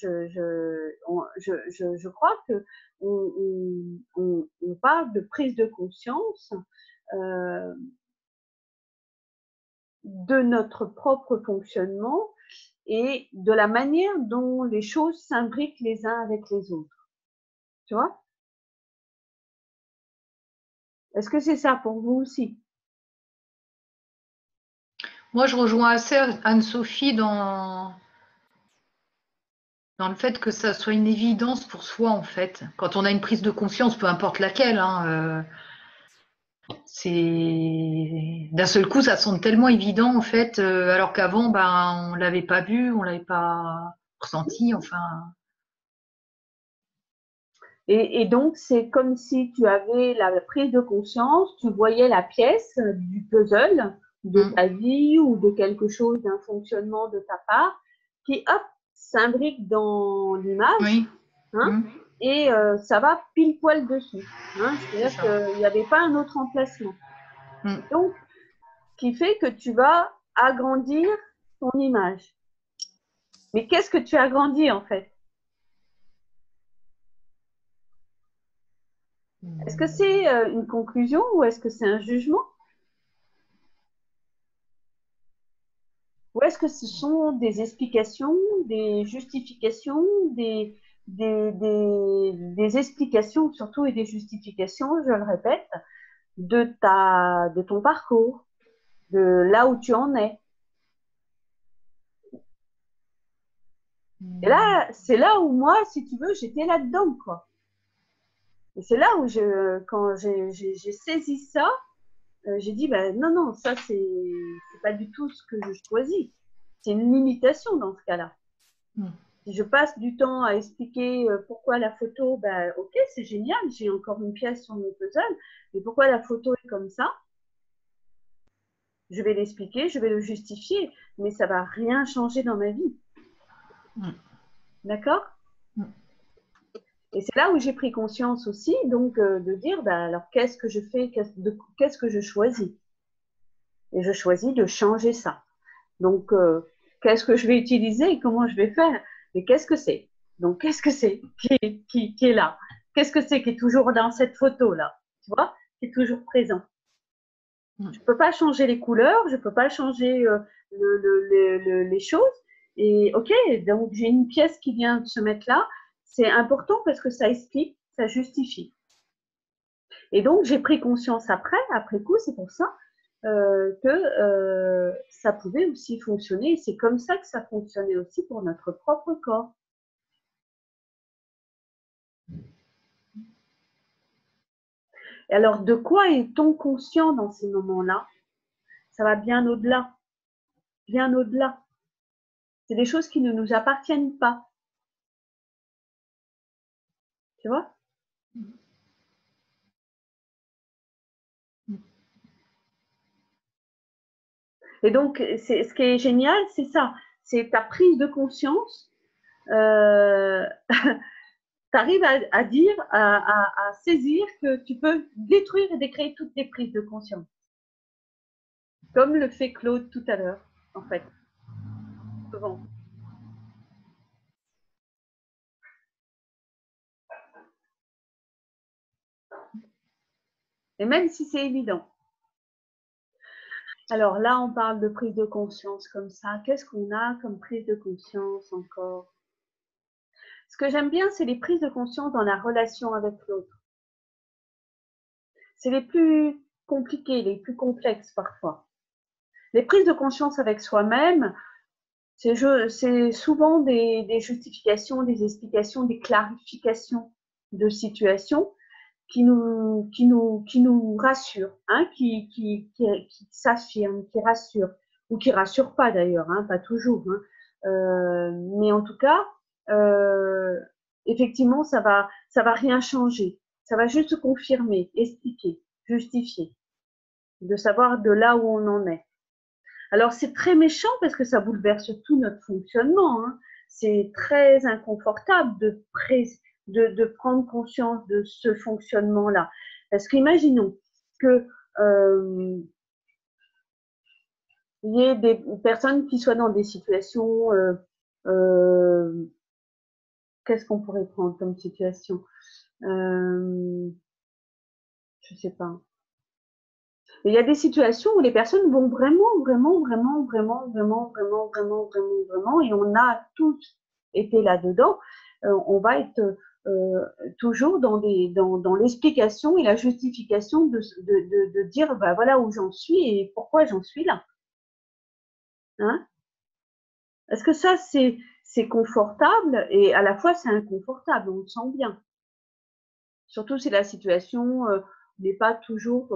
crois que on parle de prise de conscience euh, de notre propre fonctionnement et de la manière dont les choses s'imbriquent les uns avec les autres. Tu vois? Est-ce que c'est ça pour vous aussi? Moi, je rejoins assez Anne-Sophie dans le fait que ça soit une évidence pour soi, en fait. Quand on a une prise de conscience, peu importe laquelle, hein, c'est d'un seul coup, ça semble tellement évident, en fait, alors qu'avant, ben, on l'avait pas vu, on l'avait pas ressenti, enfin. Et donc, c'est comme si tu avais la prise de conscience, tu voyais la pièce du puzzle de Mm. ta vie ou de quelque chose, d'un fonctionnement de ta part, qui, hop, s'imbrique dans l'image, Oui. hein, Mm. et ça va pile poil dessus. Hein, C'est c'est-à-dire ça. qu'il n'y avait pas un autre emplacement. Mm. Donc, qui fait que tu vas agrandir ton image. Mais qu'est-ce que tu agrandis en fait? Est-ce que c'est une conclusion ou est-ce que c'est un jugement? Ou est-ce que ce sont des explications, des justifications, des explications surtout et des justifications, je le répète, de ton parcours, de là où tu en es. Et là, c'est là où moi, si tu veux, j'étais là-dedans, quoi. Et c'est là où quand j'ai saisi ça, j'ai dit, ben non, non, ça, c'est pas du tout ce que je choisis. C'est une limitation dans ce cas-là. Mm. Si je passe du temps à expliquer pourquoi la photo, ben ok, c'est génial, j'ai encore une pièce sur mon puzzle, mais pourquoi la photo est comme ça, je vais l'expliquer, je vais le justifier, mais ça va rien changer dans ma vie. Mm. D'accord? Mm. Et c'est là où j'ai pris conscience aussi, donc, de dire, ben, alors, qu'est-ce que je fais, qu'est-ce que je choisis? Et je choisis de changer ça. Donc, qu'est-ce que je vais utiliser et comment je vais faire? Mais qu'est-ce que c'est? Donc, qu'est-ce que c'est qui est là? Qu'est-ce que c'est qui est toujours dans cette photo-là? Tu vois? Qui est toujours présent. Je ne peux pas changer les couleurs, je ne peux pas changer les choses. Et ok, donc j'ai une pièce qui vient de se mettre là. C'est important parce que ça explique, ça justifie. Et donc j'ai pris conscience après coup, c'est pour ça que ça pouvait aussi fonctionner. Et c'est comme ça que ça fonctionnait aussi pour notre propre corps. Et alors, de quoi est-on conscient dans ces moments-là? Ça va bien au-delà. Bien au-delà. C'est des choses qui ne nous appartiennent pas. Tu vois? Et donc, ce qui est génial, c'est ça. C'est ta prise de conscience. Tu arrives à dire, à saisir que tu peux détruire et décréer toutes les prises de conscience. Comme le fait Claude tout à l'heure, en fait. Souvent. Et même si c'est évident. Alors là, on parle de prise de conscience comme ça. Qu'est-ce qu'on a comme prise de conscience encore? Ce que j'aime bien, c'est les prises de conscience dans la relation avec l'autre. C'est les plus compliqués, les plus complexes parfois. Les prises de conscience avec soi-même, c'est souvent des justifications, des explications, des clarifications de situations qui nous rassurent, hein, qui s'affirment, qui rassurent, ou qui rassurent pas d'ailleurs, hein, pas toujours. Hein. Mais en tout cas, effectivement, ça va rien changer. Ça va juste confirmer, expliquer, justifier, de savoir de là où on en est. Alors, c'est très méchant parce que ça bouleverse tout notre fonctionnement. Hein. C'est très inconfortable de prendre conscience de ce fonctionnement-là. Parce qu'imaginons que il y ait des personnes qui soient dans des situations, qu'est-ce qu'on pourrait prendre comme situation? Je sais pas. Il y a des situations où les personnes vont vraiment, et on a tous été là-dedans. On va être toujours dans l'explication et la justification de dire, bah, voilà où j'en suis et pourquoi j'en suis là. Hein? Est-ce que ça, c'est confortable et à la fois c'est inconfortable, on le sent bien. Surtout si la situation n'est pas toujours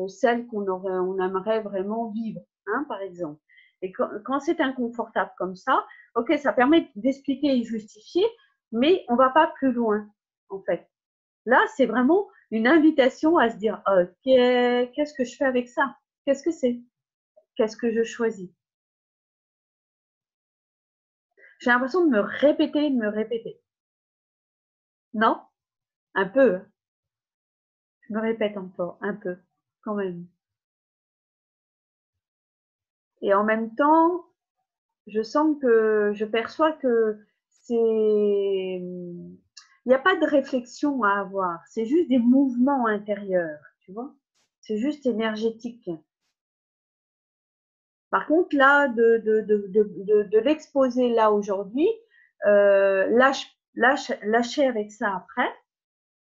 celle on aimerait vraiment vivre, hein, par exemple. Et quand c'est inconfortable comme ça, ok, ça permet d'expliquer et justifier, mais on va pas plus loin, en fait. Là, c'est vraiment une invitation à se dire, ok, qu'est-ce que je fais avec ça? Qu'est-ce que c'est? Qu'est-ce que je choisis? J'ai l'impression de me répéter. Non? Un peu. Je me répète encore, un peu, quand même. Et en même temps, je perçois que il n'y a pas de réflexion à avoir, c'est juste des mouvements intérieurs, tu vois, c'est juste énergétique. Par contre, là, de l'exposer là aujourd'hui, lâcher avec ça après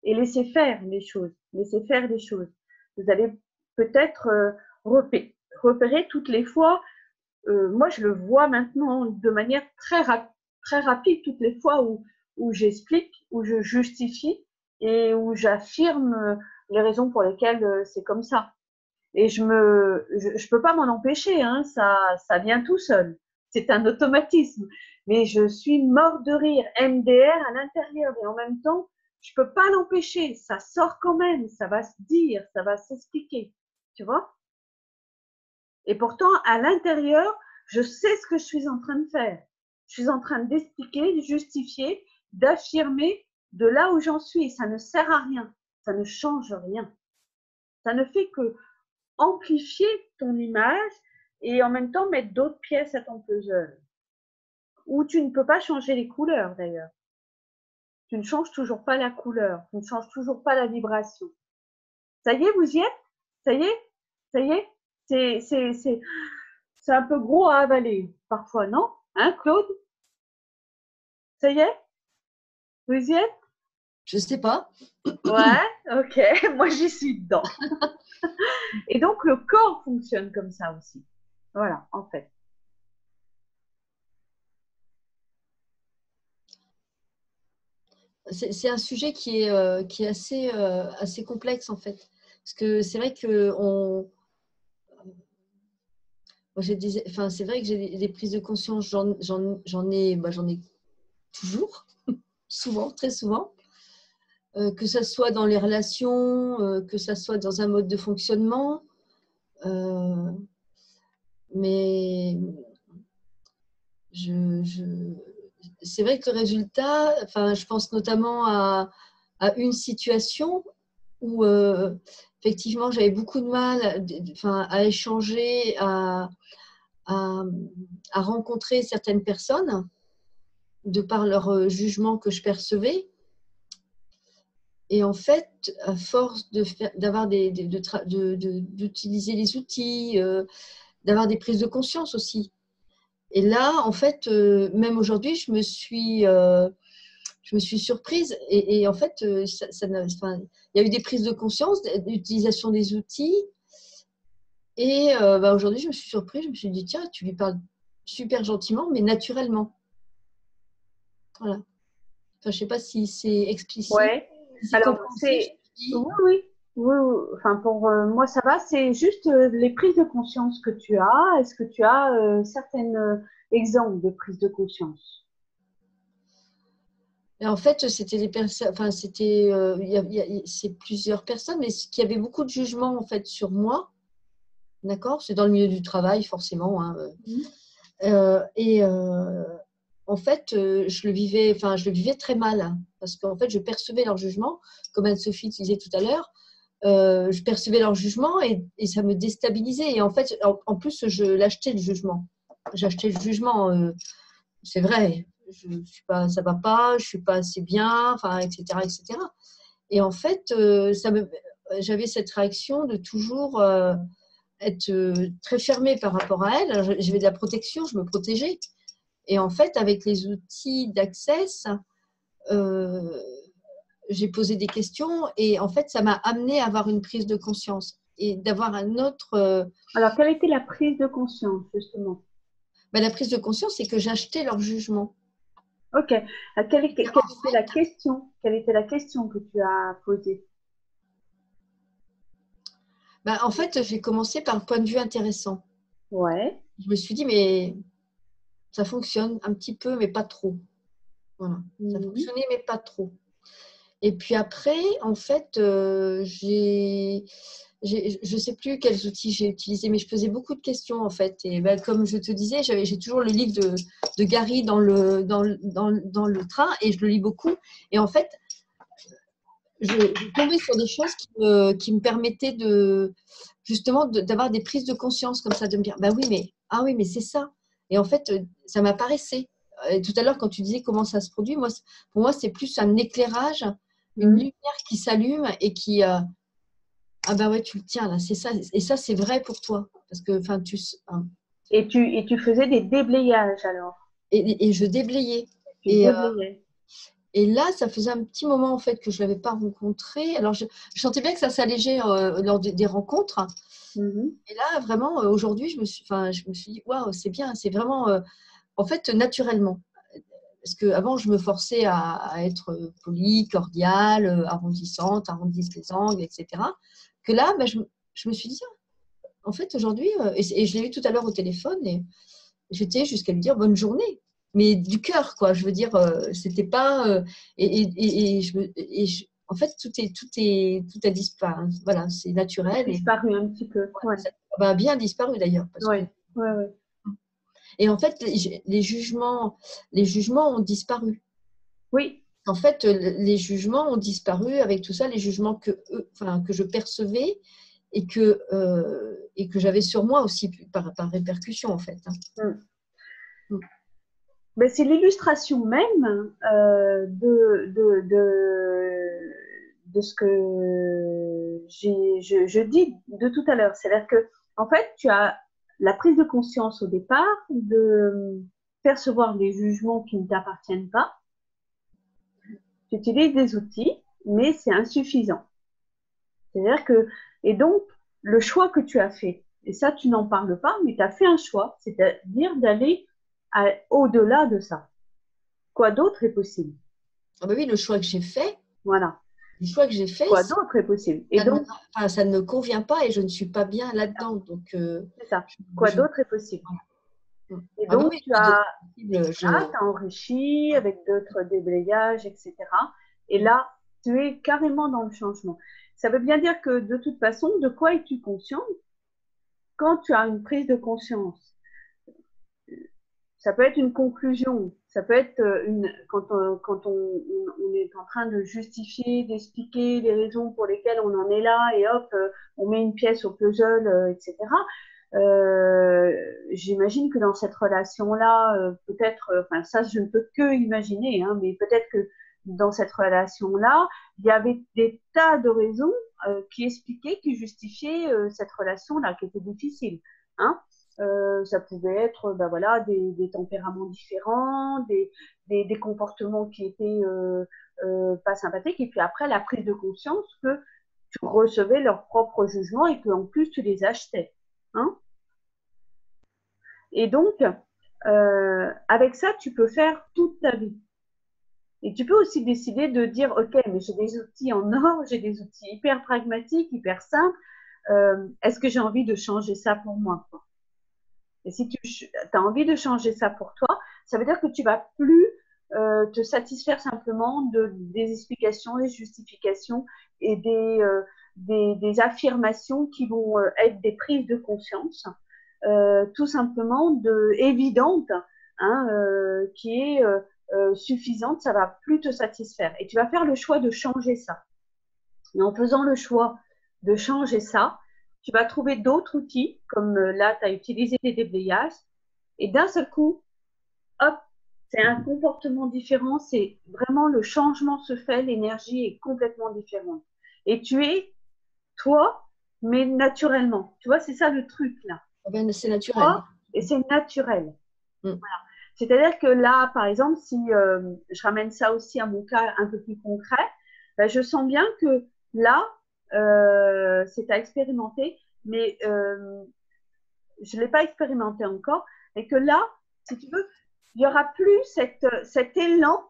et laisser faire les choses, Vous allez peut-être repérer toutes les fois. Moi, je le vois maintenant de manière très rapide, toutes les fois où j'explique, où je justifie et où j'affirme les raisons pour lesquelles c'est comme ça. Et je peux pas m'en empêcher, hein, ça vient tout seul. C'est un automatisme. Mais je suis mort de rire, MDR à l'intérieur et en même temps, je peux pas l'empêcher. Ça sort quand même, ça va se dire, ça va s'expliquer. Tu vois? Et pourtant, à l'intérieur, je sais ce que je suis en train de faire. Je suis en train d'expliquer, de justifier, d'affirmer, de là où j'en suis. Ça ne sert à rien. Ça ne change rien. Ça ne fait que amplifier ton image et en même temps mettre d'autres pièces à ton puzzle. Où tu ne peux pas changer les couleurs d'ailleurs. Tu ne changes toujours pas la couleur. Tu ne changes toujours pas la vibration. Ça y est, vous y êtes? Ça y est? Ça y est? C'est un peu gros à avaler parfois, non? Hein, Claude? Ça y est? Vous y êtes? Je sais pas. Ouais, ok. Moi, j'y suis dedans. Et donc, le corps fonctionne comme ça aussi. Voilà, en fait. C'est un sujet qui est assez complexe en fait. Parce que c'est vrai que c'est vrai que j'ai des prises de conscience, j'en ai toujours, souvent, très souvent. Que ça soit dans les relations, que ça soit dans un mode de fonctionnement. Mais c'est vrai que le résultat, je pense notamment à une situation où effectivement j'avais beaucoup de mal à échanger, à rencontrer certaines personnes de par leur jugement que je percevais. Et en fait, à force d'utiliser les outils, d'avoir des prises de conscience aussi. Et là, en fait, même aujourd'hui, je me suis surprise. Et en fait, il y a eu des prises de conscience, d'utilisation des outils. Et aujourd'hui, je me suis surprise. Je me suis dit, tiens, tu lui parles super gentiment, mais naturellement. Voilà. Je ne sais pas si c'est explicite. Ouais. Si Alors, compréhensible, oui. Enfin, pour moi, ça va. C'est juste les prises de conscience que tu as. Est-ce que tu as certains exemples de prises de conscience? Et en fait, c'était des personnes, c'est plusieurs personnes, mais qui avaient beaucoup de jugement en fait sur moi. D'accord? C'est dans le milieu du travail, forcément. Hein. En fait, je le vivais très mal, hein, parce qu'en fait, je percevais leur jugement, comme Anne-Sophie disait tout à l'heure. Je percevais leur jugement et ça me déstabilisait. Et en fait, en plus, je l'achetais le jugement. J'achetais le jugement. C'est vrai. Je suis pas, ça va pas. Je suis pas assez bien, etc., etc. Et en fait, j'avais cette réaction de toujours être très fermée par rapport à elle. J'avais de la protection, je me protégeais. Et en fait, avec les outils d'Access, j'ai posé des questions et en fait, ça m'a amené à avoir une prise de conscience et d'avoir un autre. Alors, quelle était la prise de conscience, justement? La prise de conscience, c'est que j'achetais leur jugement. Ok. Quelle était la question? Quelle était la question que tu as posée? En fait, j'ai commencé par un point de vue intéressant. Ouais. Je me suis dit, mais ça fonctionne un petit peu, mais pas trop. Voilà. Ça fonctionnait, mais pas trop. Et puis après, en fait, je ne sais plus quels outils j'ai utilisés, mais je posais beaucoup de questions en fait. Et comme je te disais, j'ai toujours le livre de Gary dans le train et je le lis beaucoup. Et en fait, je tombais sur des choses qui me permettaient justement d'avoir des prises de conscience comme ça, de me dire, oui, mais c'est ça. Et en fait, ça m'apparaissait. Tout à l'heure, quand tu disais comment ça se produit, pour moi, c'est plus un éclairage, une lumière qui s'allume et qui… ouais, tu le tiens là, c'est ça. Et ça, c'est vrai pour toi. Parce que, Et tu faisais des déblayages alors? Et je déblayais. Et là, ça faisait un petit moment en fait que je ne l'avais pas rencontré. Alors, je sentais bien que ça s'allégeait lors des rencontres. Et là, vraiment, aujourd'hui, je me suis dit, waouh, c'est bien, c'est vraiment, en fait, naturellement. Parce qu'avant, je me forçais à être polie, cordiale, arrondissante, arrondisse les angles, etc. Que là, je me suis dit, en fait, aujourd'hui, et je l'ai eu tout à l'heure au téléphone, et j'étais jusqu'à lui dire bonne journée, mais du cœur, quoi. Je veux dire, c'était pas. En fait, tout a disparu. Voilà, c'est naturel. Disparu un petit peu. Ouais. Ça a bien disparu d'ailleurs. Ouais. Et en fait, les jugements ont disparu. Oui, En fait, les jugements ont disparu avec tout ça, les jugements que je percevais et que j'avais sur moi aussi par répercussion, en fait. Ben, c'est l'illustration même de ce que je dis de tout à l'heure. C'est-à-dire que, en fait, tu as la prise de conscience au départ de percevoir des jugements qui ne t'appartiennent pas. Tu utilises des outils, mais c'est insuffisant. C'est-à-dire que, et donc, le choix que tu as fait, et ça, tu n'en parles pas, mais tu as fait un choix, c'est-à-dire d'aller au-delà de ça. Quoi d'autre est possible? Ah ben oui, le choix que j'ai fait. Voilà. Le choix que j'ai fait, quoi d'autre est possible? Et donc, ça ne me convient pas et je ne suis pas bien là-dedans. Donc, c'est ça. Quoi d'autre est possible? Et Ah donc, oui, tu as enrichi avec d'autres déblayages, etc. Et là, tu es carrément dans le changement. Ça veut bien dire que de toute façon, de quoi es-tu conscient quand tu as une prise de conscience? Ça peut être une conclusion, ça peut être quand on est en train de justifier, d'expliquer les raisons pour lesquelles on en est là et hop, on met une pièce au puzzle, etc. J'imagine que dans cette relation-là, peut-être, enfin ça je ne peux que imaginer, hein, mais peut-être que dans cette relation-là, il y avait des tas de raisons qui expliquaient, qui justifiaient cette relation-là, qui était difficile. Hein. Ça pouvait être ben voilà, des tempéraments différents, des comportements qui étaient pas sympathiques, et puis après la prise de conscience que tu recevais leurs propres jugements et qu'en plus tu les achetais. Hein. Et donc, avec ça, tu peux faire toute ta vie. Et tu peux aussi décider de dire, ok, mais j'ai des outils en or, j'ai des outils hyper pragmatiques, hyper simples. Est-ce que j'ai envie de changer ça pour moi, quoi? Et si tu as envie de changer ça pour toi, ça veut dire que tu vas plus te satisfaire simplement des explications, des justifications et des affirmations qui vont être des prises de conscience, tout simplement évidentes, hein, qui est suffisante, ça va plus te satisfaire. Et tu vas faire le choix de changer ça. Et en faisant le choix de changer ça, tu vas trouver d'autres outils, comme là, tu as utilisé des déblayages, et d'un seul coup, hop, c'est un comportement différent, c'est vraiment le changement se fait, l'énergie est complètement différente. Et tu es toi, mais naturellement. Tu vois, c'est ça le truc là. Ben, c'est naturel. Toi, et c'est naturel. Voilà. C'est-à-dire que là, par exemple, si je ramène ça aussi à mon cas un peu plus concret, ben, je sens bien que là, c'est à expérimenter, mais je ne l'ai pas expérimenté encore, et que là, si tu veux, il n'y aura plus cet élan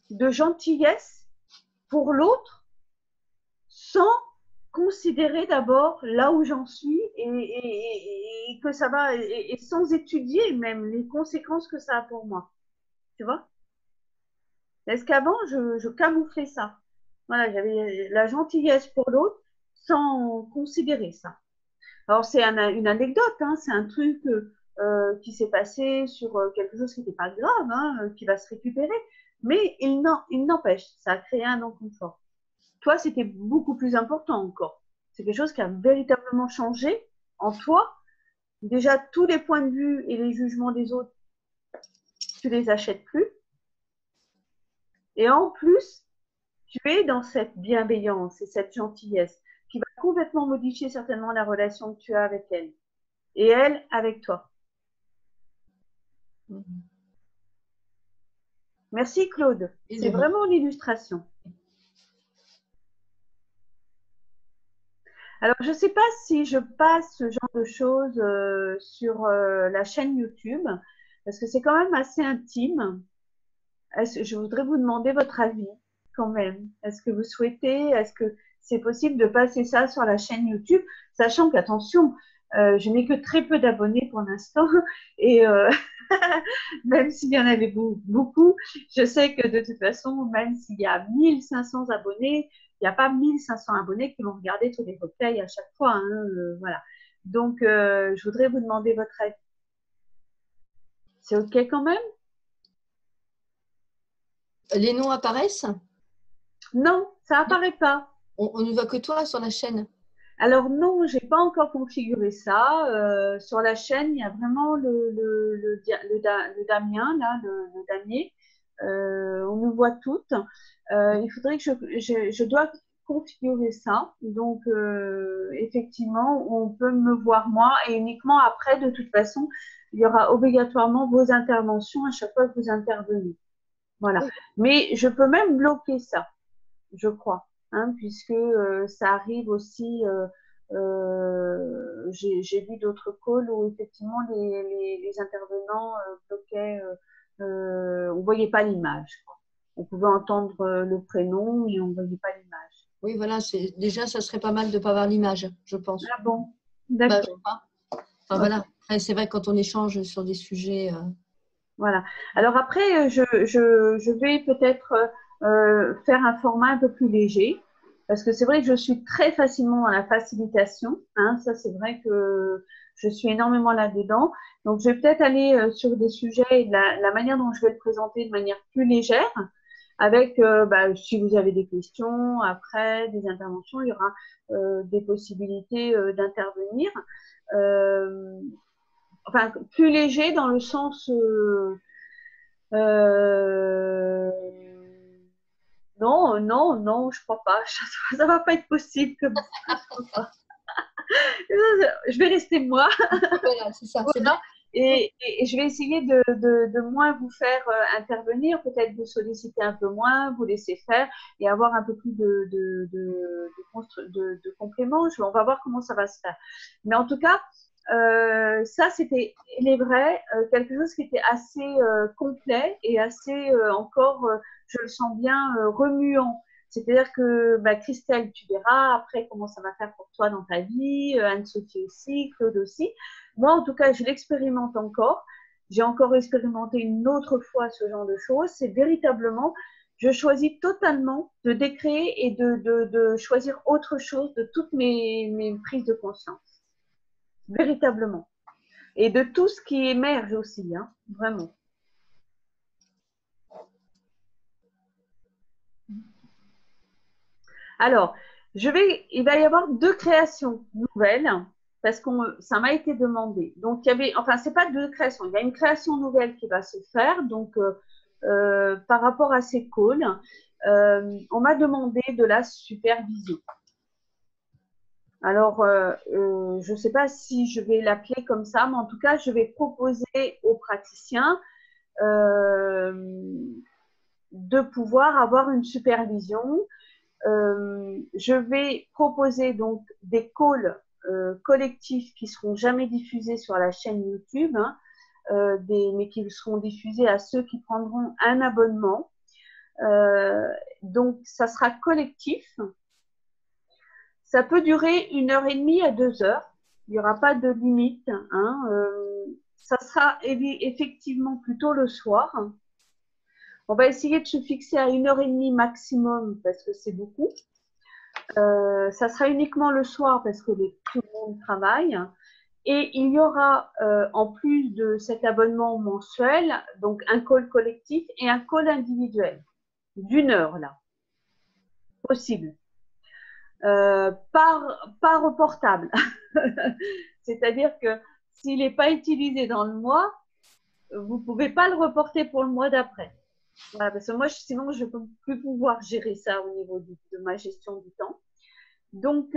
de gentillesse pour l'autre sans considérer d'abord là où j'en suis et que ça va, et sans étudier même les conséquences que ça a pour moi. Tu vois? Est-ce qu'avant, je camouflais ça? Voilà, j'avais la gentillesse pour l'autre sans considérer ça. Alors, c'est une anecdote, hein, c'est un truc qui s'est passé sur quelque chose qui n'était pas grave, hein, qui va se récupérer. Mais il n'empêche, ça a créé un inconfort. Toi, c'était beaucoup plus important encore. C'est quelque chose qui a véritablement changé en toi. Déjà, tous les points de vue et les jugements des autres, tu les achètes plus. Et en plus, tu es dans cette bienveillance et cette gentillesse qui va complètement modifier certainement la relation que tu as avec elle et elle avec toi. Merci Claude. C'est vraiment l'illustration. Alors, je ne sais pas si je passe ce genre de choses sur la chaîne YouTube, parce que c'est quand même assez intime. Je voudrais vous demander votre avis quand même. Est-ce que vous souhaitez, est-ce que c'est possible de passer ça sur la chaîne YouTube, sachant qu'attention, je n'ai que très peu d'abonnés pour l'instant, et même s'il y en avait beaucoup, je sais que de toute façon, même s'il y a 1500 abonnés, il n'y a pas 1500 abonnés qui vont regarder tous les replays à chaque fois. Hein, voilà. Donc, je voudrais vous demander votre avis. C'est OK quand même? Les noms apparaissent? Non, ça apparaît pas. On ne voit que toi sur la chaîne. Alors non, j'ai pas encore configuré ça. Sur la chaîne, il y a vraiment le Damien, là, le damier. On nous voit toutes. Il faudrait que je dois configurer ça. Donc, effectivement, on peut me voir moi et uniquement après, de toute façon, il y aura obligatoirement vos interventions à chaque fois que vous intervenez. Voilà. Oui. Mais je peux même bloquer ça, je crois, hein, puisque ça arrive aussi. J'ai vu d'autres calls où effectivement les intervenants bloquaient, on voyait pas l'image, quoi. On pouvait entendre le prénom, mais on voyait pas l'image. Oui, voilà, déjà, ça serait pas mal de ne pas voir l'image, je pense. Ah bon, Bah, je d'accord. sais pas. Enfin, Ok. voilà. Après, c'est vrai que quand on échange sur des sujets. Voilà. Alors après, je vais peut-être faire un format un peu plus léger, parce que c'est vrai que je suis très facilement dans la facilitation, hein, ça c'est vrai que je suis énormément là-dedans. Donc je vais peut-être aller sur des sujets et la manière dont je vais le présenter de manière plus légère, avec, si vous avez des questions, après des interventions, il y aura des possibilités d'intervenir. Euh, enfin, plus léger dans le sens euh, non, non, non, je crois pas. Ça va pas être possible comme ça. Je crois pas. Je vais rester moi. Voilà, c'est ça, c'est bien. Voilà. Et je vais essayer de moins vous faire intervenir, peut-être vous solliciter un peu moins, vous laisser faire et avoir un peu plus de compléments. On va voir comment ça va se faire. Mais en tout cas, ça, c'était, il est vrai, quelque chose qui était assez complet et assez encore, je le sens bien, remuant. C'est-à-dire que Christelle, tu verras après comment ça va faire pour toi dans ta vie, Anne-Sophie aussi, Claude aussi. Moi, en tout cas, je l'expérimente encore. J'ai encore expérimenté une autre fois ce genre de choses. C'est véritablement, je choisis totalement de décréer et de choisir autre chose de toutes mes prises de conscience. Véritablement. Et de tout ce qui émerge aussi, hein, vraiment. Alors, il va y avoir 2 créations nouvelles parce que ça m'a été demandé. Donc, c'est pas 2 créations, il y a une création nouvelle qui va se faire. Donc, par rapport à ces calls, on m'a demandé de la supervision. Alors, je ne sais pas si je vais l'appeler comme ça, mais en tout cas, je vais proposer aux praticiens de pouvoir avoir une supervision. Je vais proposer donc des calls collectifs qui seront jamais diffusés sur la chaîne YouTube, hein, mais qui seront diffusés à ceux qui prendront un abonnement. Donc, ça sera collectif. Ça peut durer 1h30 à 2 heures. Il n'y aura pas de limite, hein. Ça sera effectivement plutôt le soir. On va essayer de se fixer à 1h30 maximum parce que c'est beaucoup. Ça sera uniquement le soir parce que tout le monde travaille. Et il y aura, en plus de cet abonnement mensuel, donc un call collectif et un call individuel d'1 heure, là, possible. Par portable. C'est-à-dire que s'il n'est pas utilisé dans le mois, vous ne pouvez pas le reporter pour le mois d'après. Voilà, parce que moi, sinon, je ne peux plus pouvoir gérer ça au niveau de ma gestion du temps. Donc,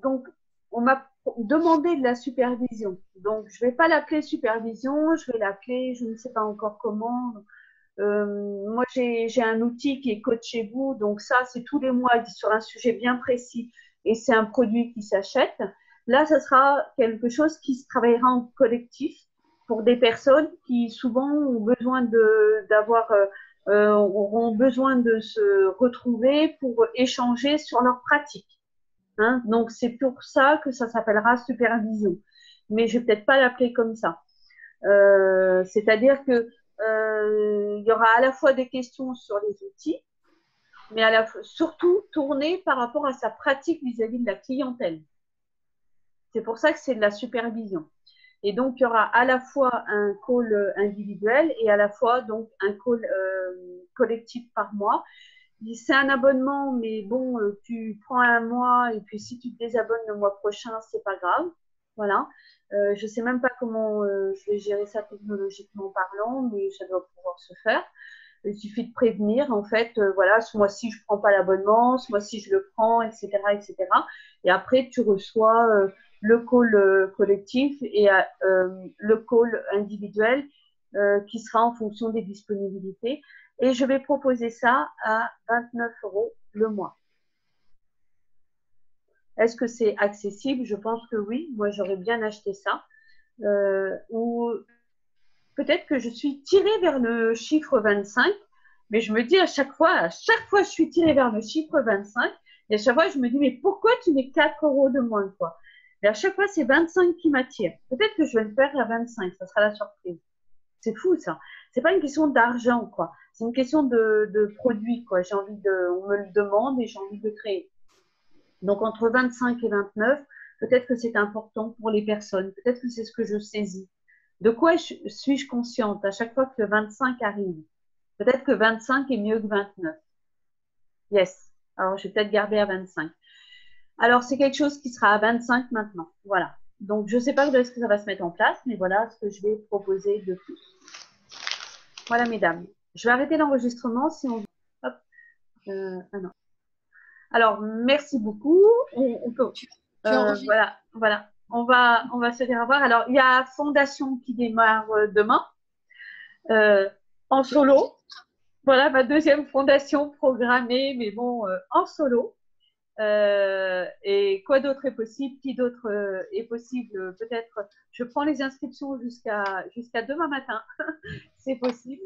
donc on m'a demandé de la supervision. Donc, je ne vais pas l'appeler supervision, je vais l'appeler, je ne sais pas encore comment. Moi, j'ai un outil qui est Coach chez vous, donc ça, c'est tous les mois sur un sujet bien précis et c'est un produit qui s'achète. Là, ça sera quelque chose qui se travaillera en collectif pour des personnes qui souvent ont besoin auront besoin de se retrouver pour échanger sur leurs pratiques. Hein, donc, c'est pour ça que ça s'appellera supervision. Mais je vais peut-être pas l'appeler comme ça. C'est-à-dire que il y aura à la fois des questions sur les outils, mais surtout tournées par rapport à sa pratique vis-à-vis de la clientèle. C'est pour ça que c'est de la supervision. Et donc, il y aura à la fois un call individuel et à la fois donc un call collectif par mois. C'est un abonnement, mais bon, tu prends un mois et puis si tu te désabonnes le mois prochain, c'est pas grave. Voilà. Je sais même pas comment je vais gérer ça technologiquement parlant, mais ça doit pouvoir se faire. Il suffit de prévenir, en fait, voilà, ce mois-ci, je prends pas l'abonnement, ce mois-ci, je le prends, etc., etc. Et après, tu reçois le call collectif et le call individuel qui sera en fonction des disponibilités. Et je vais proposer ça à 29 € le mois. Est-ce que c'est accessible? Je pense que oui. Moi, j'aurais bien acheté ça. Ou peut-être que je suis tirée vers le chiffre 25, mais je me dis à chaque fois, je suis tirée vers le chiffre 25, et à chaque fois, je me dis, mais pourquoi tu mets 4 € de moins, quoi? Et à chaque fois, c'est 25 qui m'attire. Peut-être que je vais le faire à 25, ça sera la surprise. C'est fou, ça. C'est pas une question d'argent, quoi. C'est une question de produit, quoi. J'ai envie de, on me le demande et j'ai envie de créer. Donc, entre 25 et 29, peut-être que c'est important pour les personnes. Peut-être que c'est ce que je saisis. De quoi suis-je consciente à chaque fois que le 25 arrive? Peut-être que 25 est mieux que 29. Yes. Alors, je vais peut-être garder à 25. Alors, c'est quelque chose qui sera à 25 maintenant. Voilà. Donc, je ne sais pas où est-ce que ça va se mettre en place, mais voilà ce que je vais proposer de plus. Voilà, mesdames. Je vais arrêter l'enregistrement si on... Hop. Ah non. Alors, merci beaucoup. On peut... voilà. On va se dire au revoir. Alors, il y a Fondation qui démarre demain en solo. Voilà, ma deuxième fondation programmée, mais bon, en solo. Et quoi d'autre est possible? Qui d'autre est possible? Peut-être, je prends les inscriptions jusqu'à demain matin. C'est possible.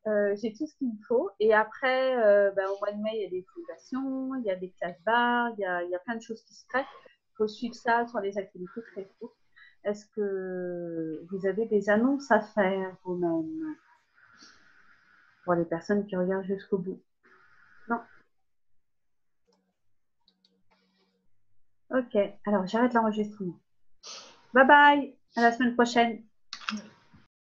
J'ai tout ce qu'il me faut. Et après, au mois de mai, il y a des fondations, il y a des classes bars, il y a plein de choses qui se créent. Il faut suivre ça sur les activités Facebook. Est-ce que vous avez des annonces à faire vous-même pour les personnes qui regardent jusqu'au bout? Non. Ok, alors j'arrête l'enregistrement. Bye bye, à la semaine prochaine.